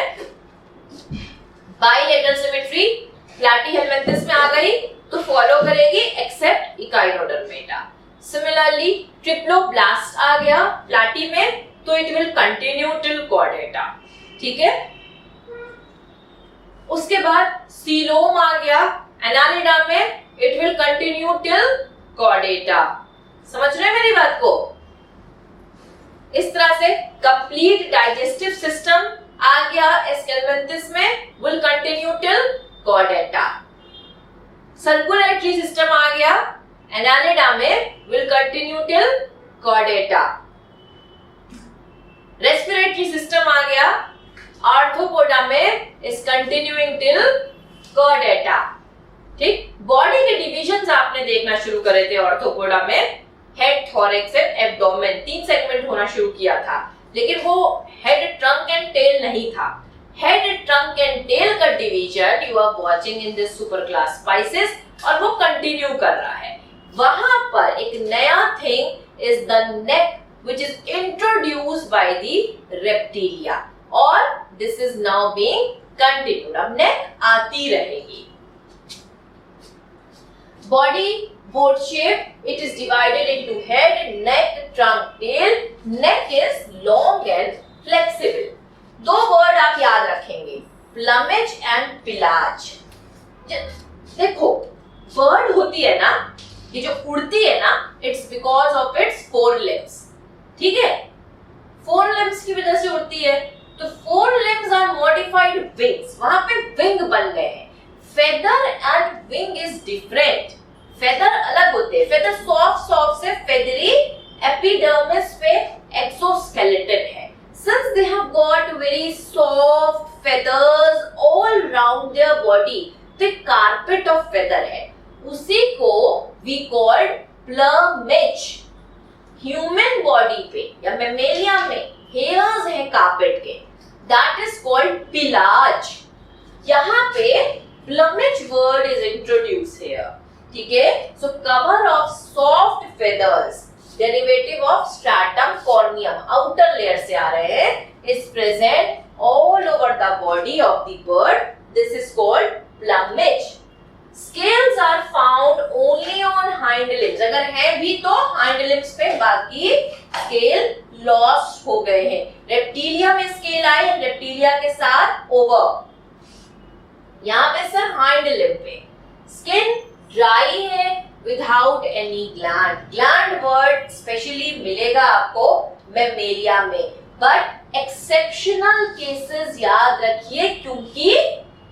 बाइलेटरल सिमेट्री प्लैटीहेलमिन्थस में आ गई तो फॉलो करेगी एक्सेप्ट इकाइनोडर्मेटा। सिमिलरली ट्रिप्लोब्लास्ट आ गया प्लाटी में तो it will continue till Chordata. ठीक है, उसके बाद सीलोम आ गया एनालिडा में, it will continue till Chordata. समझ रहे हैं मेरी बात को? इस तरह से कंप्लीट डाइजेस्टिव सिस्टम आ गया एस्केलमेंथिस में, will continue till Chordata. Circulatory system आ गया एनालिडा में, will continue till Chordata. Respiratory system आ गया आर्थ्रोपोडा में, इज कंटिन्यूइंग टिल कॉर्डेटा। ठीक, बॉडी के डिविजन्स आपने देखना शुरू करे थे आर्थ्रोपोडा में, head, thorax and abdomen, 3 segment होना शुरू किया था, लेकिन वो हेड, ट्रंक एंड टेल नहीं था। हेड, ट्रंक एंड टेल का division you are watching in this super class pisces, और वो कंटिन्यू कर रहा है। वहां पर एक नया thing is the neck which is introduced by the reptilia और this is now being continued। अब नेक आती रहेगी। Body boat shape, it is divided into head, neck, trunk, tail. Neck is long and flexible। 2 word आप याद रखेंगे, plumage and pelage। देखो bird होती है ना, ये जो उड़ती है ना, it's because of its 4 limbs। ठीक है, 4 limbs की वजह से उड़ती है, तो 4 limbs are modified wings, वहां पे विंग बन गए हैं। feather and wing is different। feather अलग होते हैं, feather soft से feathery epidermis पे exoskeleton है। since they have got very soft feathers all round their body, तो एक carpet of feather है, उसी को we called plumage। Human body पे या मेमेलिया में हेयर्स हैं कार्पेट के, दैट इज कॉल्ड पिलाज। यहाँ पे plumage word is introduce here. ठीक है, सो cover of soft feathers, derivative of stratum corneum, outer layer से आ रहे हैं, is present all over the body of the bird, this is called plumage. Scales are found only on hind limbs, अगर हैं भी तो hind limbs पे, बाकी scale lost हो गए हैं। रेप्टिलिया में scale आए, रेप्टिलिया के साथ ओवर, यहाँ पे सर hind limb पे। Skin dry है without any gland, gland word specially मिलेगा आपको मेमेलिया में, but exceptional cases याद रखिए, क्योंकि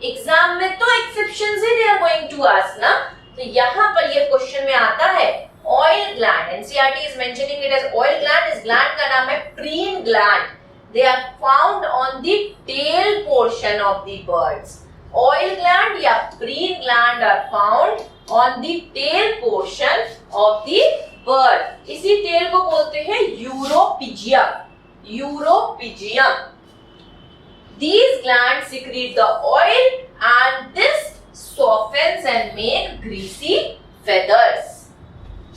एग्जाम में तो एक्सेप्शंस ही they are going to ask ना, तो यहाँ पर ये क्वेश्चन में आता है oil gland, NCERT is mentioning it as oil gland, इस ग्लैंड का नाम है preen gland, they are found on the tail portion of the birds, oil gland या preen gland are found on the tail portion of the bird, इसी tail को बोलते हैं uropygium, uropygium. These glands secrete the oil and this softens and make greasy feathers.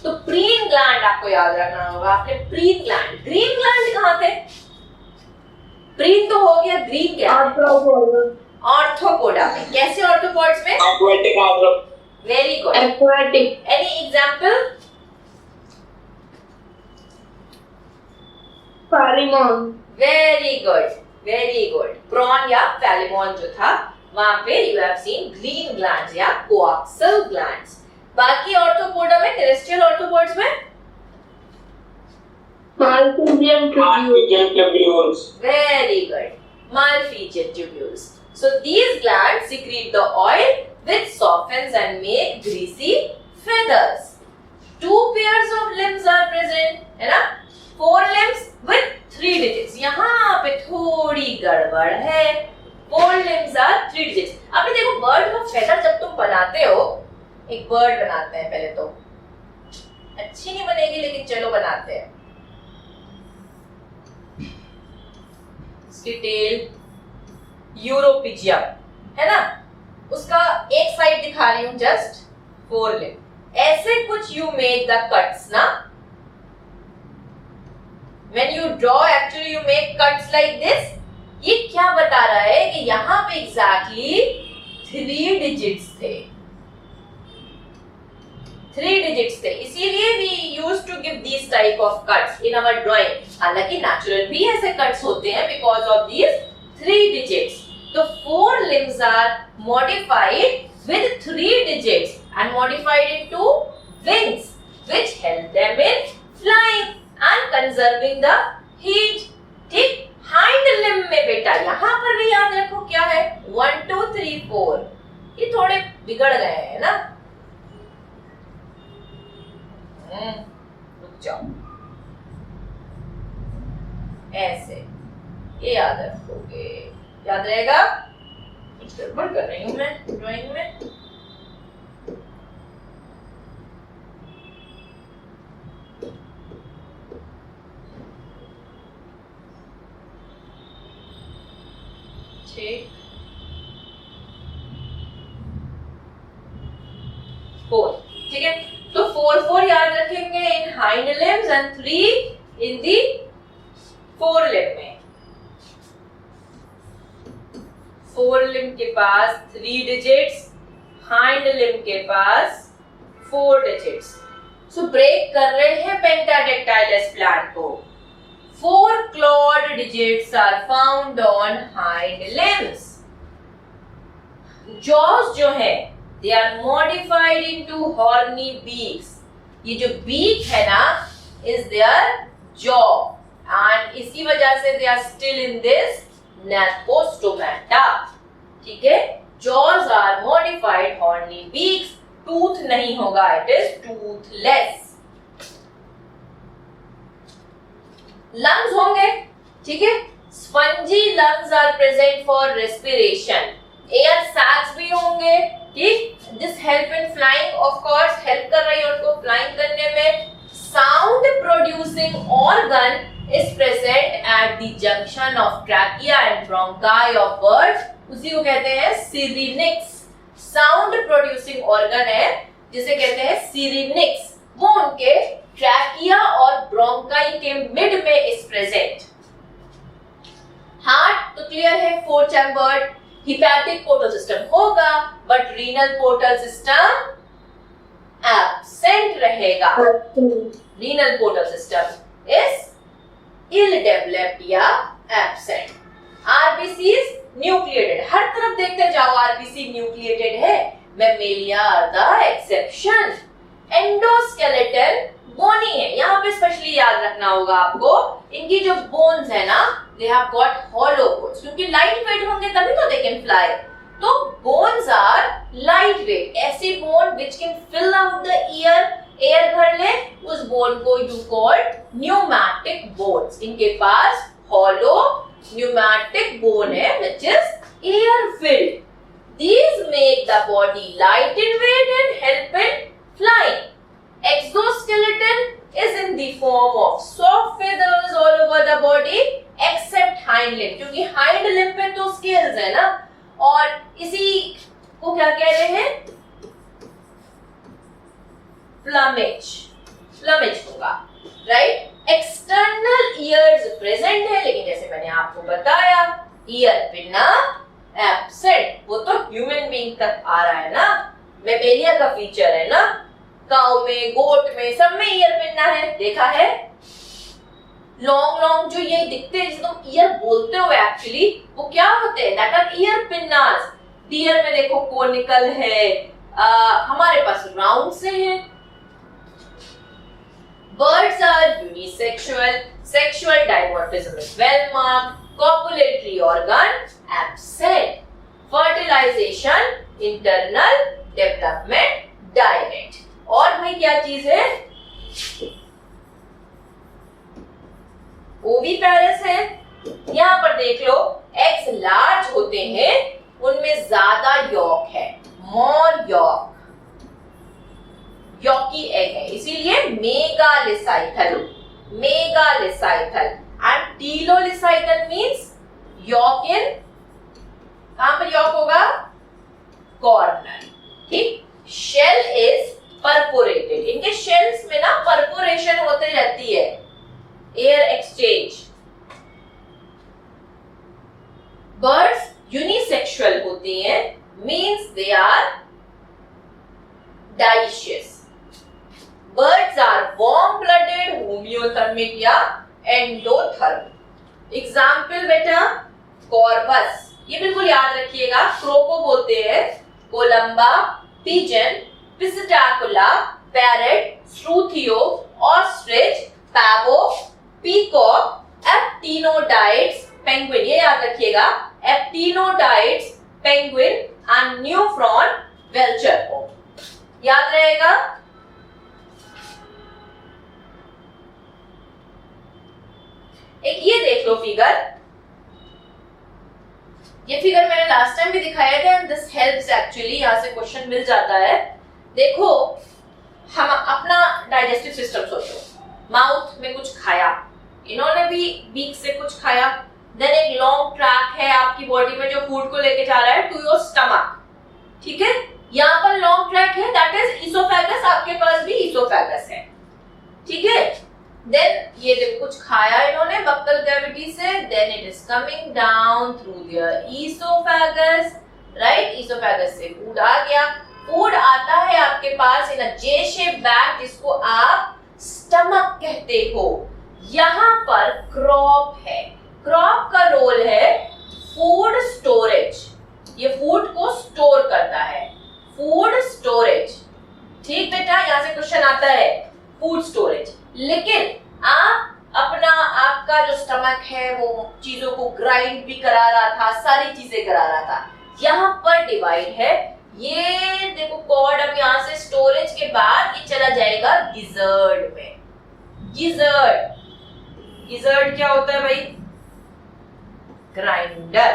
तो preen gland आपको याद रखना होगा, आपने प्रीन ग्लैंड, ग्रीन ग्लैंड कहाँ थे? प्रीन तो हो गया, ग्रीन क्या है? ऑर्थोपोडा में। कैसे ऑर्थोपोड्स में? Aquatic arthropod. Very good. Aquatic. Any example? Phalemon. Very good, very good. Prawn या फैलेमॉन जो था वहां पे you have seen green glands या कोएक्सल ग्लैंड्स। बाकी ऑर्थोपोडा में, टेरेस्ट्रियल ऑर्थोपोड्स में Malpighian tubules. Malpighian tubules. very good, Malpighian tubules. So these glands secrete the oil which softens and make greasy feathers. Two pairs of limbs are present, है ना? Four limbs with 3 digits. यहाँ पे थोड़ी गड़बड़ है। 4 limbs are 3 digits. अभी देखो bird का फेदर जब तुम बनाते हो, एक बर्ड बनाते हैं पहले तो, अच्छी नहीं बनेगी लेकिन चलो बनाते हैं। इसकी टेल यूरोपिजियम है ना, उसका एक साइड दिखा रही हूँ जस्ट 4 लिम्ब। ऐसे कुछ यू मेक द कट्स ना, when you draw actually you make cuts like this। ये क्या बता रहा है कि यहाँ पे exactly 3 digits थे, 3 digits थे, इसीलिए we used to give these type of cuts in our drawing। हालांकि natural भी ऐसे cuts होते हैं because of these 3 digits। तो 4 limbs are modified with 3 digits and modified into wings which help them in flying and conserving the heat। ठीक, hind limb में बेटा यहाँ पर भी याद रखो क्या है, 1 2 3 4, ये थोड़े बिगड़ गए हैं ना, रुक जाओ, ऐसे ये याद रखोगे, याद रहेगा। कुछ गड़बड़ कर रही हूँ मैं ड्राइंग में। फोर, ठीक है, तो 4 याद रखेंगे in hind limbs and 3 in the forelimb में। 4 लिम्ब के पास 3 डिजिट्स, हाइंड लिम्ब के पास 4 डिजिट्स। सो ब्रेक कर रहे हैं पेंटाडेक्टाइलस प्लांट को। 4 clawed digits are found on hind limbs। jaws जो है they are modified into horny beaks। ये जो beak है ना is their jaw and इसी वजह से they are still in this Nephostomata। ठीक है, jaws are modified horny beaks, tooth नहीं होगा, it is toothless। lungs होंगे, ठीक है, spongy lungs are present for respiration। Air sacs भी होंगे, ठीक, this help in flying, of course help कर रही है उनको फ्लाइंग करने में। Sound producing organ is present at the junction of trachea and bronchi of birds, उसी को कहते हैं सिरिनिक्स। साउंड प्रोड्यूसिंग ऑर्गन है जिसे कहते हैं सिरिनिक्स, वो उनके ट्रैकिया और ब्रोंकाई के मिड में इज प्रेजेंट। हार्ट तो क्लियर है, 4 चैम्बर्ड। हिपैटिक पोर्टल सिस्टम होगा but renal portal system absent रहेगा। Renal portal system is ill developed या एब्सेंट। आरबीसीज न्यूक्लिएटेड, हर तरफ देखते जाओ आरबीसी न्यूक्लिएटेड है, Mammalia are the exception. Endoskeleton bony है, यहाँ पे स्पेशली याद रखना होगा आपको, इनकी जो बोन्स है ना they have got hollow bones, क्योंकि लाइट वेट होंगे तभी तो दे कैन फ्लाई। तो बोन्स आर लाइट वेट, ऐसी bone which can fill out the air भर ले, उस बोन को यू कॉल न्यूमैटिक बोन्स। इनके पास हॉलो न्यूमैटिक बोन है which is air filled. These make the body light in weight and help in flying. Exoskeleton is in the form of soft feathers all over the body except hind limb, क्योंकि hind limb पे तो scales है ना, और इसी को क्या कह रहे हैं? plumage होगा, right? External ears present है, लेकिन जैसे मैंने आपको बताया ear पिन्ना एब्सेंट, वो तो ह्यूमन बीइंग तक आ रहा है ना, मेमेलिया का फीचर है ना, काऊ में, गोट में, सब में ईयर पिन्ना है, देखा है? लॉन्ग जो ये दिखते हैं जिसको ईयर बोलते हो एक्चुअली, वो क्या होते हैं? That are ear pinnas. Deer में देखो कोनिकल है, हमारे पास राउंड से है। Birds are unisexual, sexual dimorphism is well marked, copulatory organ absent, fertilization internal, development direct। और भाई क्या चीज है? ओविपेरस है। यहाँ पर देख लो, एग्स लार्ज होते हैं, उनमें ज्यादा यॉक है, मोर यॉकी एग है, इसीलिए मेगालिसाइथल and telolysital means yolk in, कहां पर yolk होगा? Corner, ठीक? Shell is perforated, इनके shells में ना perforation होते रहती है, air exchange। Birds unisexual होती हैं, means they are dioecious। Birds are warm-blooded, homeothermic या एंडोथर्म। एग्जाम्पल बेटा, कॉर्बस, ये बिल्कुल याद रखिएगा, क्रो को बोलते हैं, Columba, pigeon, Psittacula, parrot, Struthio, ostrich, Pavo, peacock, Aptenodytes, penguin, ये याद रखिएगा, एप्टिनोडाइट्स, पेंगुइन एंड न्यूफ्रॉन, वेल्चर को याद रहेगा। एक ये देख लो फिगर, ये फिगर मैंने लास्ट टाइम भी दिखाया था, एंड दिस हेल्प्स एक्चुअली, यहाँ से क्वेश्चन मिल जाता है। देखो, हम अपना डाइजेस्टिव सिस्टम सोचो, माउथ में कुछ खाया, इन्होंने भी बीक से कुछ खाया, देन एक लॉन्ग ट्रैक है आपकी बॉडी में जो फूड को लेके जा रहा है टू योर स्टमक, ठीक है? यहाँ पर लॉन्ग ट्रैक है, दैट इज ईसोफेगस, आपके पास भी ईसोफेगस है, ठीक है? देन ये देखो कुछ खाया इन्होंने बक्कल कैविटी से, then it is coming down through their oesophagus, right? Oesophagus से फूड आ गया, फूड आता है आपके पास इन अ जे शेप बैग, जिसको आप स्टमक कहते हो। यहाँ पर क्रॉप है, क्रॉप का रोल है फूड स्टोरेज, ये फूड को स्टोर करता है, फूड स्टोरेज, ठीक बेटा? यहाँ से क्वेश्चन आता है फूड स्टोरेज। लेकिन आपका जो स्टमक है वो चीजों को ग्राइंड भी करा रहा था, सारी चीजें करा रहा था। यहाँ पर डिवाइड है, ये देखो कॉर्ड, अब यहाँ से स्टोरेज के बाद ये चला जाएगा गिजर्ड में। गिजर्ड क्या होता है भाई? ग्राइंडर।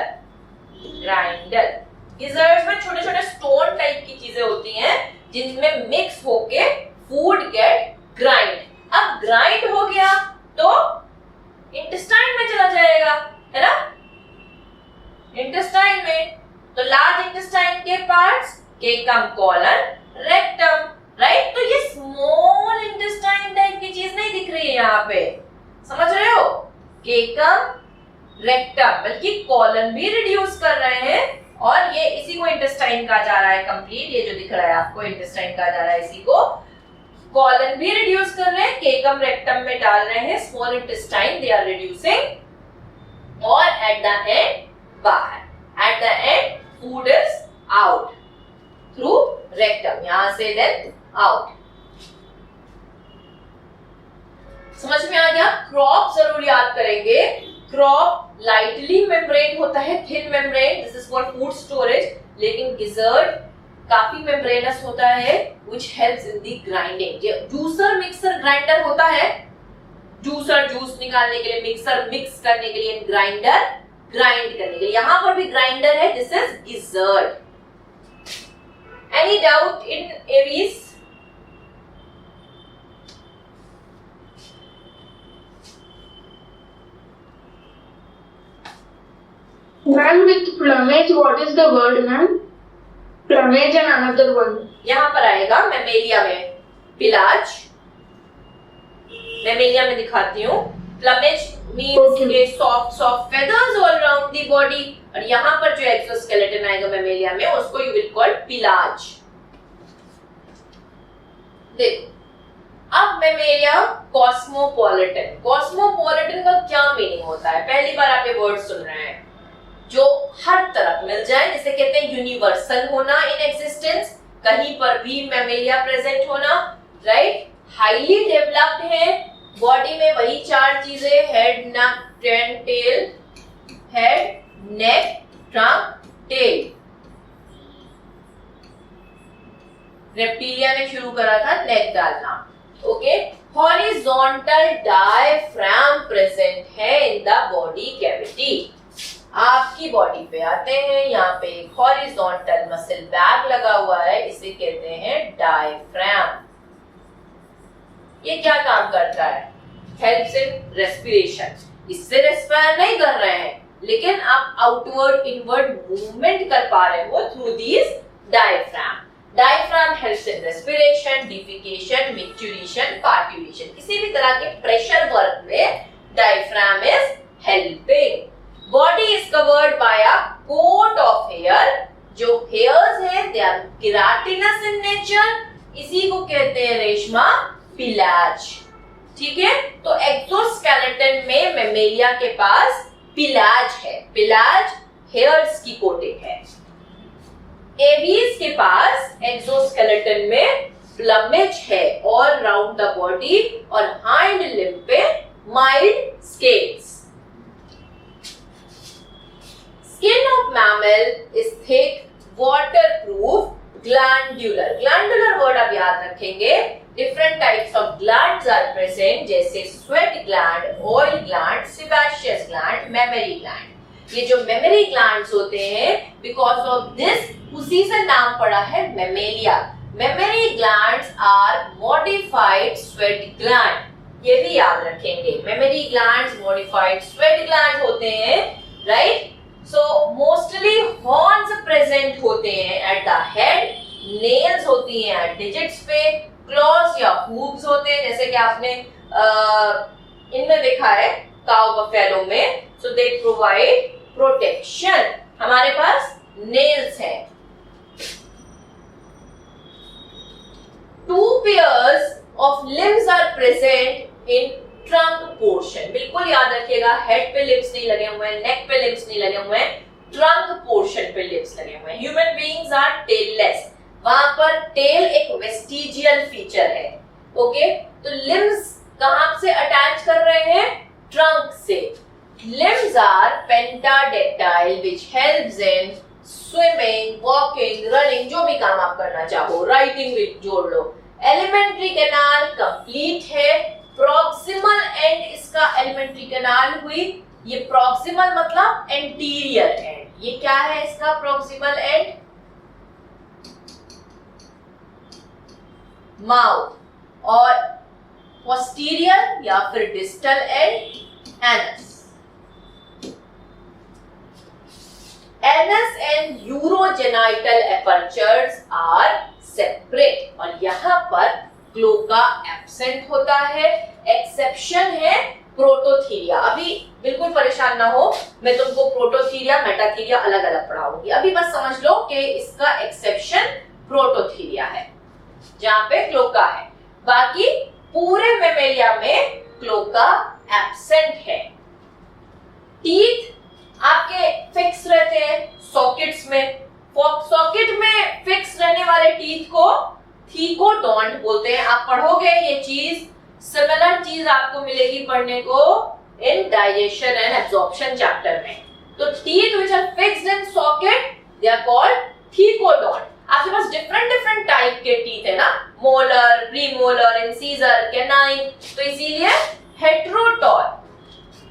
गिजर्ड्स में छोटे छोटे स्टोन टाइप की चीजें होती हैं जिनमें मिक्स होके फूड गेट ग्राइंड। अब ग्राइंड हो गया तो इंटेस्टाइन में चला जाएगा, है ना? इंटेस्टाइन में, तो लार्ज इंटेस्टाइन के पार्ट्स केकम, कॉलन, रेक्टम, राइट? तो ये स्मॉल इंटेस्टाइन टाइप की चीज नहीं दिख रही है यहाँ पे, समझ रहे हो? केकम, रेक्टम, बल्कि कॉलन भी रिड्यूस कर रहे हैं, और ये इसी को इंटेस्टाइन कहा जा रहा है कंप्लीट, ये जो दिख रहा है आपको इंटेस्टाइन कहा जा रहा है, इसी को कॉलन भी रिड्यूस कर रहे हैं, केकम रेक्टम में डाल रहे हैं, small intestine they are reducing, और एट द एंड बाहर, at the end food is out through rectum, यहां से देन आउट। समझ में आ गया? क्रॉप जरूर याद करेंगे, क्रॉप लाइटली मेम्ब्रेन होता है, thin membrane, this is for food storage, लेकिन गिजर्ड काफी मेम्ब्रेनस होता है which helps in the grinding। Juicer mixer grinder होता है, जूसर जूस निकालने के लिए, मिक्सर मिक्स करने के लिए, ग्राइंडर ग्राइंड करने के लिए, यहां पर भी ग्राइंडर है, this is gizzard. Any doubt in aves? Man with plumage, what is the word, man? Plumage and another one. यहां पर आएगा मैमेलिया में पिलाज, मैमेलिया में दिखाती हूँ। प्लमेज मींस के soft soft feathers all around the body, और यहाँ पर जो एक्सोस्केलेटन आएगा मैमेलिया में उसको यू विल कॉल पिलाज। देखो अब मैमेलिया कॉस्मोपॉलिटन, कॉस्मोपॉलिटन का क्या मीनिंग होता है? पहली बार आप ये वर्ड सुन रहे हैं, जो हर तरफ मिल जाए, जिसे कहते हैं यूनिवर्सल होना, इन एग्जिस्टेंस, कहीं पर भी मैमेलिया प्रेजेंट होना, राइट? हाईली डेवलप्ड है, बॉडी में वही चार चीजें, हेड, नेक, टेल, हेड, नेक, ट्रंक, टेल। रेप्टिलिया ने शुरू करा था नेक डालना, ओके। हॉरिजॉन्टल डायफ्राम प्रेजेंट है इन द बॉडी कैविटी। आपकी बॉडी पे आते हैं, यहाँ पे एक हॉरिजॉन्टल मसल बैग लगा हुआ है, इसे कहते हैं डायफ्राम। ये क्या काम करता है? Helps in respiration. इससे रेस्पायर नहीं कर रहे हैं, लेकिन आप आउटवर्ड इनवर्ड मूवमेंट कर पा रहे हो through this diaphragm. Diaphragm helps in respiration, defecation, micturition, parturition, किसी भी तरह के प्रेशर वर्क में diaphragm is helping. Body is covered by a coat of hair, जो हेयर्स है दे आर केराटिनस इन नेचर, इसी को कहते हैं रेशमा पिलाज। ठीक है, तो एक्सोस्केलेटन में मैमेलिया के पास पिलाज है, पिलाज हेयर्स की कोटिंग है। एवीज के पास एक्सोस्केलेटन में प्लमेज है ऑल राउंड द बॉडी, और हाइंड लिम्ब पे mild scales. Skin of mammal is thick, waterproof, glandular. Glandular word आप याद रखेंगे। Different types of glands are present, जैसे sweat gland, oil gland, sebaceous gland, mammary gland। ये जो mammary glands होते हैं, because of this उसी से नाम पड़ा है mammalia। Mammary glands are modified sweat gland, ये भी याद रखेंगे। Mammary glands modified sweat gland होते हैं, right? So mostly horns present होते हैं at the head, nails होती हैं at digits पे, claws या hooves होते हैं, जैसे कि आपने इनमें देखा है cow buffalo में, so they provide protection। हमारे पास nails हैं। Two pairs of limbs are present in trunk portion. बिल्कुल याद रखिएगा, हेड पे लिप्स नहीं लगे हुए हैं, नेक पे लिप्स नहीं लगे हुए हैं, ट्रंक पोर्शन पे लिप्स लगे हुए हैं। ह्यूमन बीइंग्स आर टेललेस, वहां पर टेल एक वेस्टिजियल फीचर है, ओके। तो लिम्स कहां से अटैच कर रहे हैं? ट्रंक से। Limbs are pentadactyl which helps in swimming, walking, running, जो भी काम आप करना चाहो, राइटिंग भी जोड़ लो। एलिमेंट्री कैनाल कंप्लीट है। प्रॉक्सिमल एंड इसका एलिमेंट्री कैनाल हुई, ये प्रॉक्सिमल मतलब एंटीरियर एंड। ये क्या है इसका प्रॉक्सिमल एंड? माउथ। और पोस्टीरियर या फिर distal end anus. Anus and urogenital apertures are separate, और यहां पर क्लोका एब्सेंट होता है। एक्सेप्शन है प्रोटोथीरिया। अभी बिल्कुल परेशान ना हो, मैं तुमको प्रोटोथीरिया मेटाथीरिया अलग अलग पढ़ाऊंगी, अभी बस समझ लो कि इसका एक्सेप्शन प्रोटोथीरिया है जहां पे क्लोका है, बाकी पूरे मैमेलिया में क्लोका एब्सेंट है। टीथ आपके फिक्स रहते हैं सॉकेट्स में, सॉकेट में फिक्स रहने वाले टीथ को थीकोडोंट बोलते हैं। आप पढ़ोगे ये चीज, सिमिलर चीज आपको मिलेगी पढ़ने को in digestion and absorption chapter में। तो teeth which are fixed in socket they are called thecodont. आपके पास डिफरेंट टाइप के टीथ है ना, मोलर, प्रीमोलर, इंसीजर, कैनाइन, तो इसीलिए हेटेरोटॉन।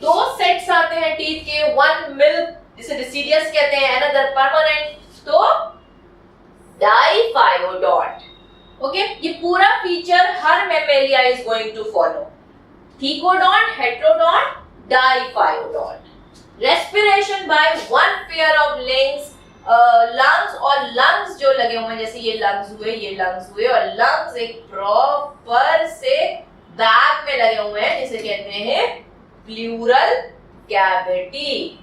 दो सेट्स आते हैं टीथ के, वन मिल्क जिसे डिसीडियस कहते हैं, अनदर परमानेंट, तो डाइफायोडॉन्ट। ओके, ये पूरा फीचर हर Mammalia is going to follow, thecodont, heterodont, diphyodont. Respiration by one pair of lungs और लंग्स जो लगे हुए हैं, जैसे ये लंग्स हुए, ये लंग्स हुए, और लंग्स एक प्रॉपर से बैग में लगे हुए हैं जिसे कहते हैं प्लूरल कैविटी।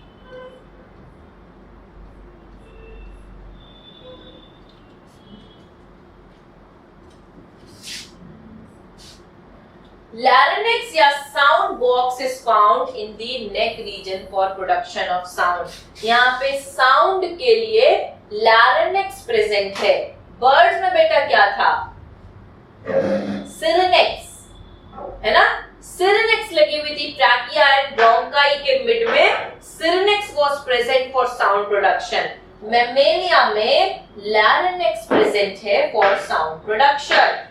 Larynx या sound box is found in the neck region for production of sound. यहाँ पे साउंड के लिए लैरिनेक्स प्रेजेंट है। बर्ड्स में बेटा क्या था? सिरिनेक्स, है ना? सिरिनेक्स लगी हुई थी ट्रैकिया एंड ब्रोंकाई के मिड में। Syrinx was present for sound production. Mammalia में लैरिनेक्स प्रेजेंट है for sound production.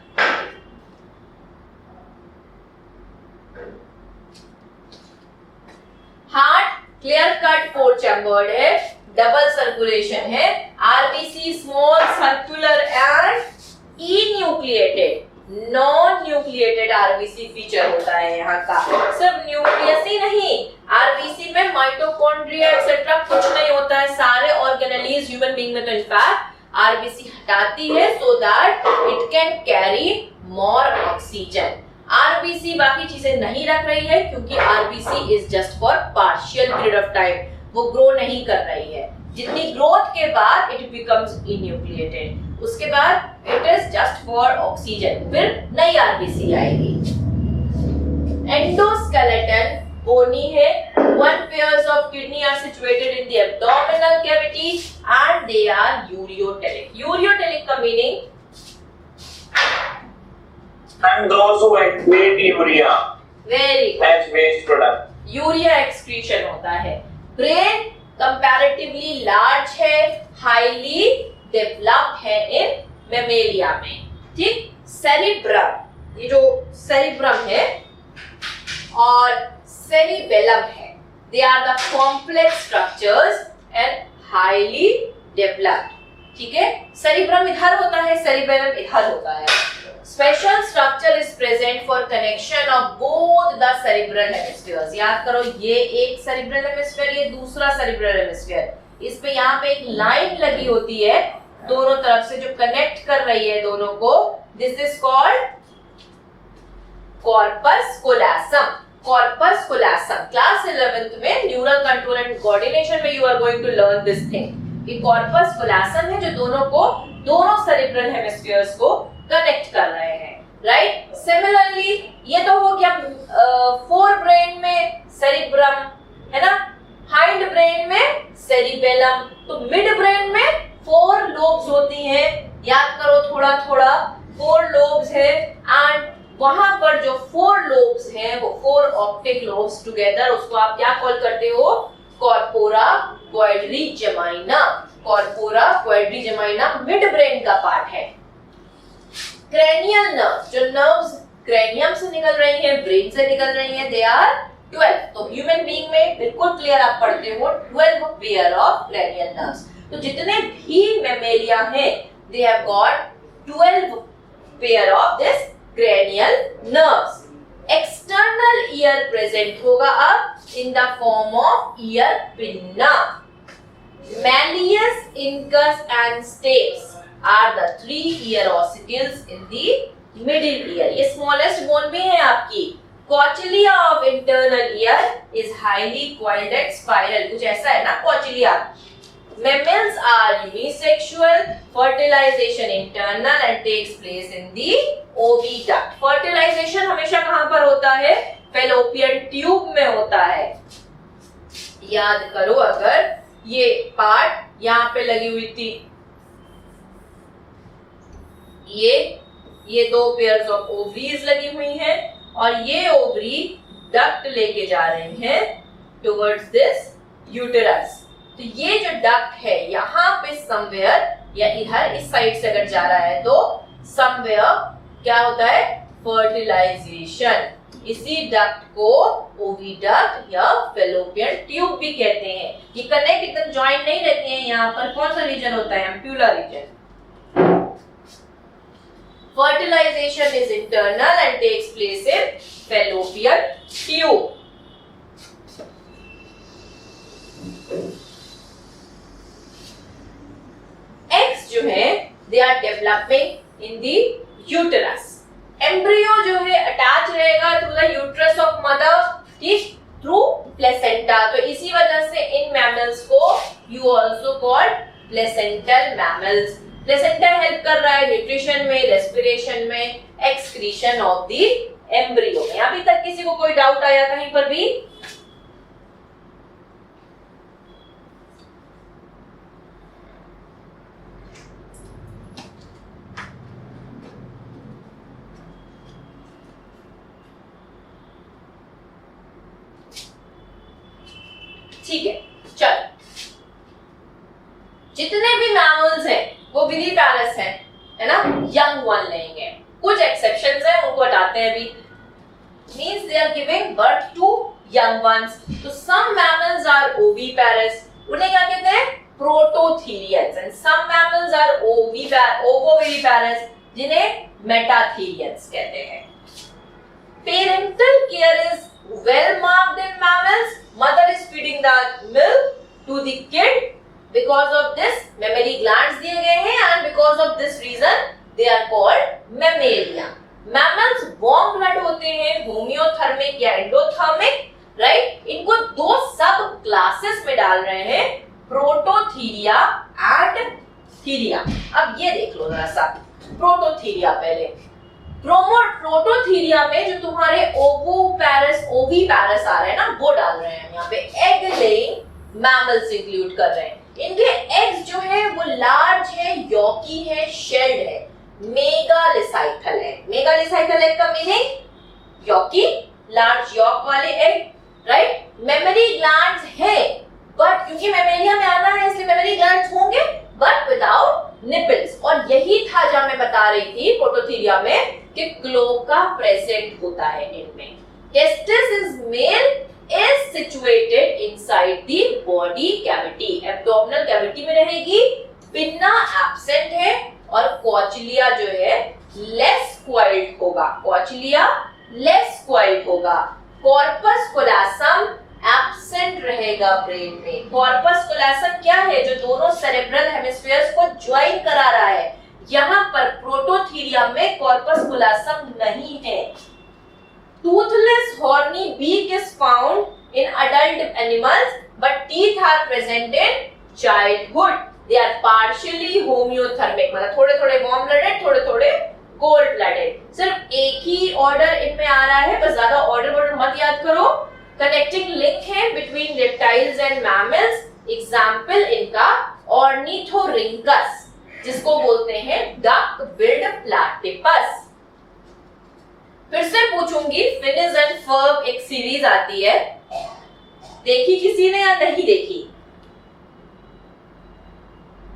Heart clear cut four chambered है, डबल सर्कुलेशन है, RBC small circular and enucleated. Non nucleated RBC feature होता है यहाँ का। सिर्फ न्यूक्लियस ही नहीं, आरबीसी में माइटोकॉन्ड्रिया एक्सेट्रा कुछ नहीं होता है। सारे ऑर्गेनेलीज ह्यूमन बीइंग में तो इनफैक्ट आरबीसी हटाती है so that it can carry more oxygen. RBC बाकी चीजें नहीं रख रही है क्योंकि RBC is just for partial period of time, वो ग्रो नहीं कर रही है। जितनी ग्रोथ के बाद इट बिकम्स इन्यूक्लिएटेड, उसके बाद it is just for oxygen, फिर नई आरबीसी आएगी। एंडोस्केलेटन बोनी है। One pairs of kidney are situated in the abdominal cavity and they are ureotelic. Ureotelic का meaning And those who excrete urea very good. as waste product. Urea excretion होता है। Brain comparatively large है, highly developed है इन Mammalia में, ठीक। Cerebrum, ये जो cerebrum है और सेरिबेलम है, they are the complex structures and highly developed, ठीक है। सेरिब्रम इधर होता है, सेरिबेलम इधर होता है। Special structure is present for connection of both the cerebral hemispheres. याद करो, ये एक cerebral hemisphere, ये दूसरा cerebral hemisphere। इस पे यहाँ पे एक लाइन लगी होती है दोनों तरफ से जो कनेक्ट कर रही है दोनों को। This is called corpus callosum. Corpus callosum. Class 11th में neural control and coordination में you are going to learn this thing. ये corpus callosum है जो दोनों cerebral hemispheres को कनेक्ट कर रहे हैं, राइट। सिमिलरली ये तो हो गया फोर ब्रेन में सेरिब्रम, है ना, हाइंड ब्रेन में सेरिबेलम, तो मिड ब्रेन में फोर लोब्स होती हैं। याद करो थोड़ा थोड़ा, फोर लोब्स है एंड वहां पर जो फोर लोब्स हैं वो फोर ऑप्टिक लोब्स टुगेदर, उसको आप क्या कॉल करते हो? कॉर्पोरा क्वाड्रिजेमाइना। कॉर्पोरा क्वाड्रिजेमाइना मिड ब्रेन का पार्ट है। क्रेनियल नर्व्स, जो नर्व्स क्रेनियम से निकल रही हैं, ब्रेन से निकल रही हैं, दे आर 12। तो ह्यूमन बीइंग में बिल्कुल क्लियर आप पढ़ते हो 12 पेयर ऑफ क्रेनियल नर्व्स। तो जितने भी मैमेलिया हैं दे have got 12 pair of this cranial nerves. External ear present होगा अब in the form of ear pinna. Malleus, incus and stapes are the three ear ossicles in the middle ear. ये smallest bone भी है आपकी। Cochlea of internal ear is highly coiled and spiral, कुछ ऐसा है ना cochlea। Mammals are unisexual. Fertilization internal and takes place in the oviduct. Fertilization हमेशा कहाँ पर होता है? fallopian tube में होता है। याद करो, अगर ये पार्ट यहाँ पे लगी हुई थी, ये दो पेयर्स ऑफ ओवरीज लगी हुई हैं और ये ओवरी डक्ट लेके जा रहे हैं टुवर्ड्स दिस यूटेरस। तो ये जो डक्ट है यहाँ पे समवेयर या इधर इस साइड से अगर जा रहा है तो समवेयर क्या होता है, फर्टिलाइजेशन। इसी डक्ट को ओविडक्ट या फैलोपियन ट्यूब भी कहते हैं। ये कनेक्ट एकदम जॉइंट नहीं रहती हैं। यहाँ पर कौन सा रीजन होता है, एम्प्यूलर reason. Fertilization is internal and takes place in fallopian tube. Eggs जो है they are developing in the uterus. Embryo जो है अटैच रहेगा through the uterus of mother, ठीक, through placenta. तो इसी वजह से इन mammals को you also call placental mammals. Placenta help कर रहा है न्यूट्रिशन में, रेस्पिरेशन में, एक्सक्रीशन ऑफ द एम्ब्रियो में। अभी तक किसी को कोई डाउट आया कहीं पर भी? ठीक है, चल जितने भी मैमल्स हैं वो विविपारस हैं, है ना, यंग वन लेंगे। कुछ एक्सेप्शंस हैं, उनको हटाते हैं अभी। Means they are giving birth to young ones. तो सम मैमल्स आर ओविपारस, उन्हें क्या कहते हैं, prototherians, and some mammals are ovoviviparous, जिन्हें मेटाथीरियंस कहते हैं। Parental care is well marked in mammals. Mother is feeding the milk to the kid. Because of this, mammary glands दिए गए हैं and because of this reason they are called mammalia. Mammals warm blood होते हैं, homeothermic या endothermic, right? इनको दो सब classes में डाल रहे हैं, प्रोटोथीरिया एंड थीरिया। अब ये देख लो जरा सा, प्रोटोथीरिया पहले। प्रोटोथीरिया में जो तुम्हारे ओविपारस आ रहे हैं ना, वो डाल रहे हैं यहाँ पे। एग लेइंग मैमल्स इंक्लूड कर रहे हैं। इनके एग्स जो है वो लार्ज है, यॉकी है, शेल्ड है, मेगालिसाइकल है। मेगालिसाइकल एग का मीनिंग यॉकी, लार्ज यॉक वाले एग, राइट। मेमरी ग्लैंड्स है, बट क्योंकि मेमेलिया में आना है इसलिए मेमरी ग्लैंड्स होंगे बट विदाउट निपल्स। और यही था जब मैं बता रही थी प्रोटोथीरिया में कि क्लोका प्रेजेंट होता है इनमें। Testis is male is situated inside the body cavity. Abdominal cavity में रहेगी। पिन्ना absent है और कोचिलिया जो है less coiled होगा। कोचिलिया less coiled होगा। Corpus callosum absent रहेगा ब्रेन में। Corpus callosum क्या है, जो दोनों cerebral hemispheres को ज्वाइन करा रहा है। यहाँ पर प्रोटोथीरिया में corpus callosum नहीं है। Toothless horny beak is found in adult animals, but teeth are present in childhood. They are partially homeothermic, मतलब थोड़े-थोड़े warm blooded, थोड़े-थोड़े cold blooded. सिर्फ एक ही ऑर्डर इनमें आ रहा है, बस ज्यादा ऑर्डर मत याद करो। कनेक्टिंग लिंक है between reptiles and mammals. Example इनका ऑर्निथोरिंकस, जिसको बोलते हैं duck-billed platypus। फिर से पूछूंगी, फिनिस एंड फर्ब एक सीरीज आती है, देखी किसी ने या नहीं देखी?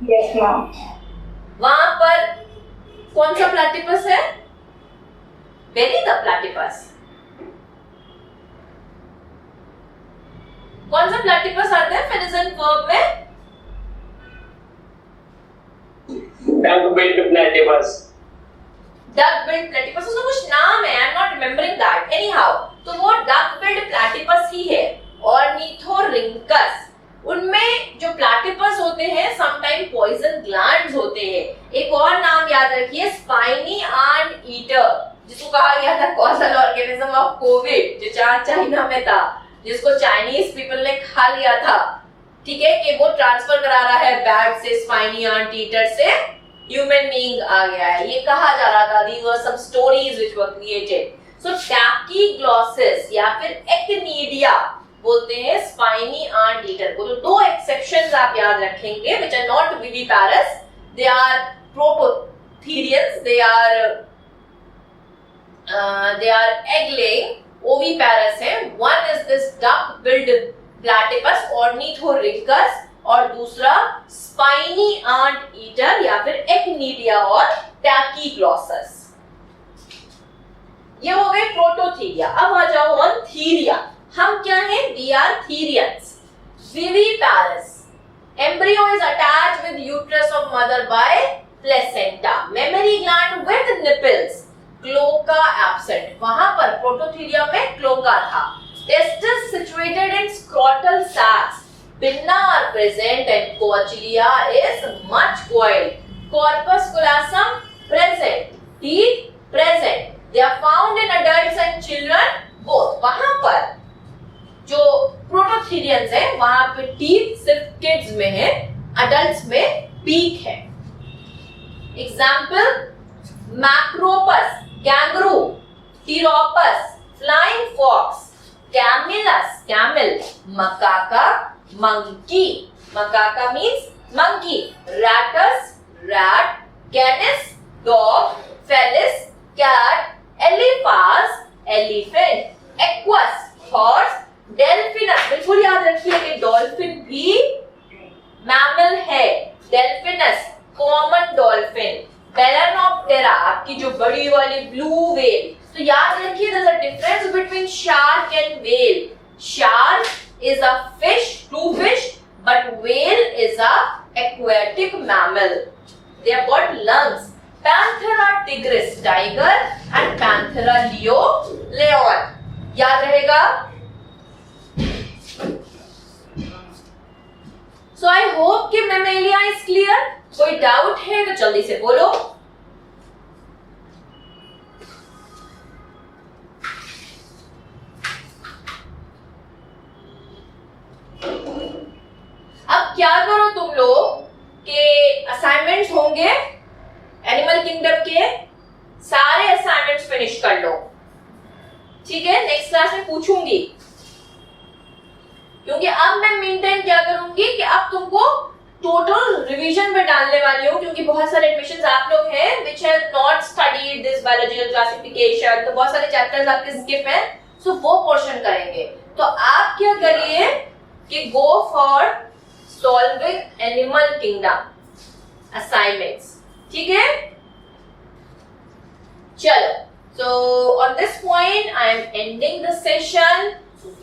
Yes, ma'am. वहां पर कौन सा प्लैटिपस है? बेली द प्लैटिपस। कौन सा प्लैटिपस आता है फिनिस एंड फर्ब में? Duck-billed platypus. Duck-billed platypus, उसका कुछ नाम है, I am not remembering that. Anyhow, तो वो duck-billed platypus ही है। Ornithorhynchus, उनमें जो प्लैटिपस होते हैं समटाइम पॉइजन ग्लैंड्स होते हैं। एक और नाम याद रखिए, स्पाइनी एंट ईटर, जिसको कहा गया था कॉजल ऑर्गेनिज्म ऑफ कोविड, जो चाइना में था, जिसको चाइनीज पीपल ने खा लिया था। ठीक है, कि वो ट्रांसफर करा रहा है बैट से, स्पाइनी एंट ईटर से ह्यूमन बीइंग आ गया है, ये कहा जा रहा था। These were some stories which were created. So tachyglossus या फिर एक्टिनिडिया बोलते हैं स्पाइनी एंट ईटर को। तो दो एक्सेप्शंस आप याद रखेंगे, which are not viviparous, they are prototherians, they are egg laying oviparous है. One is this duck billed platypus Ornithorhynchus और दूसरा स्पाइनी आंट ईटर या फिर एक्निडिया और टैकीग्लॉसस. ये हो गए प्रोटोथीरिया. अब आ जाओ ऑन थीरिया. हम क्या हैं? We are therians. Viviparous. Embryo is attached with uterus of mother by placenta. Mammary gland with nipples. Cloaca absent. वहां पर प्रोटोथीरिया में क्लोका था. Testis situated in scrotal sacs. Pinna are present and cochlea is much coiled. Corpus callosum present. Teeth present. They are found in adults and children both. वहां पर जो प्रोटोथीरियंस है वहां पे टीथ सिर्फ किड्स में है, अडल्ट्स में पीक है. Example Macropus, kangaroo, Pteropus, flying fox, Camelus, camel, Macaca, monkey, Macaca means monkey, Rattus, rat, Canis, dog, Felis, cat, Elephas, elephant, Equus, horse, Delphinus. बिल्कुल याद रखिए कि डॉल्फिन भी मैमल है. Delphinus common dolphin. बेलेनोप्टेरा आपकी जो बड़ी वाली ब्लू वेल. तो याद रखिए there is a difference between shark and whale. Shark is a fish, true fish, but whale is a aquatic mammal. They have got lungs. Panthera tigris tiger and Panthera leo leon. याद रहेगा. So I hope कि mammalia is clear. कोई doubt है तो जल्दी से बोलो. अब क्या करो तुम लोग के असाइनमेंट्स होंगे एनिमल किंगडम के, सारे असाइनमेंट्स फिनिश कर लो. ठीक है, नेक्स्ट क्लास में पूछूंगी. क्योंकि अब मैं मेन टाइम क्या करूंगी कि अब तुमको टोटल रिवीजन पे डालने वाली हूँ. क्योंकि बहुत सारे एडमिशंस आप लोग हैं which have not studied this biological classification, तो बहुत सारे चैप्टर्स आपके स्किप हैं. सो वो पोर्शन करेंगे. तो आप क्या करिए कि go for solving animal kingdom assignments. ठीक है, चलो. So on this point I am ending the session.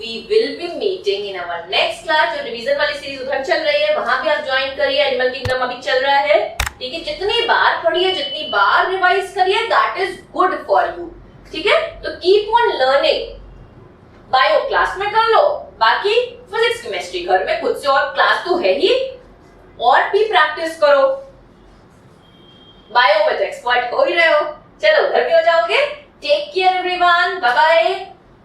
We will be meeting in our next class. जो रिवीजन वाली सीरीज उधर चल रही है वहां भी आप ज्वाइन करिए. एनिमल किंगडम अभी चल रहा है. ठीक है, जितनी बार पढ़िए, जितनी बार रिवाइज करिए, that is good for you. ठीक है, तो keep on learning. Bio class में कर लो, बाकी फिजिक्स केमिस्ट्री घर में खुद से, और क्लास तो है ही, और भी प्रैक्टिस करो. बायो में तो एक्सपर्ट हो ही रहे हो. चलो घर भी हो जाओगे. Take care everyone. Bye bye.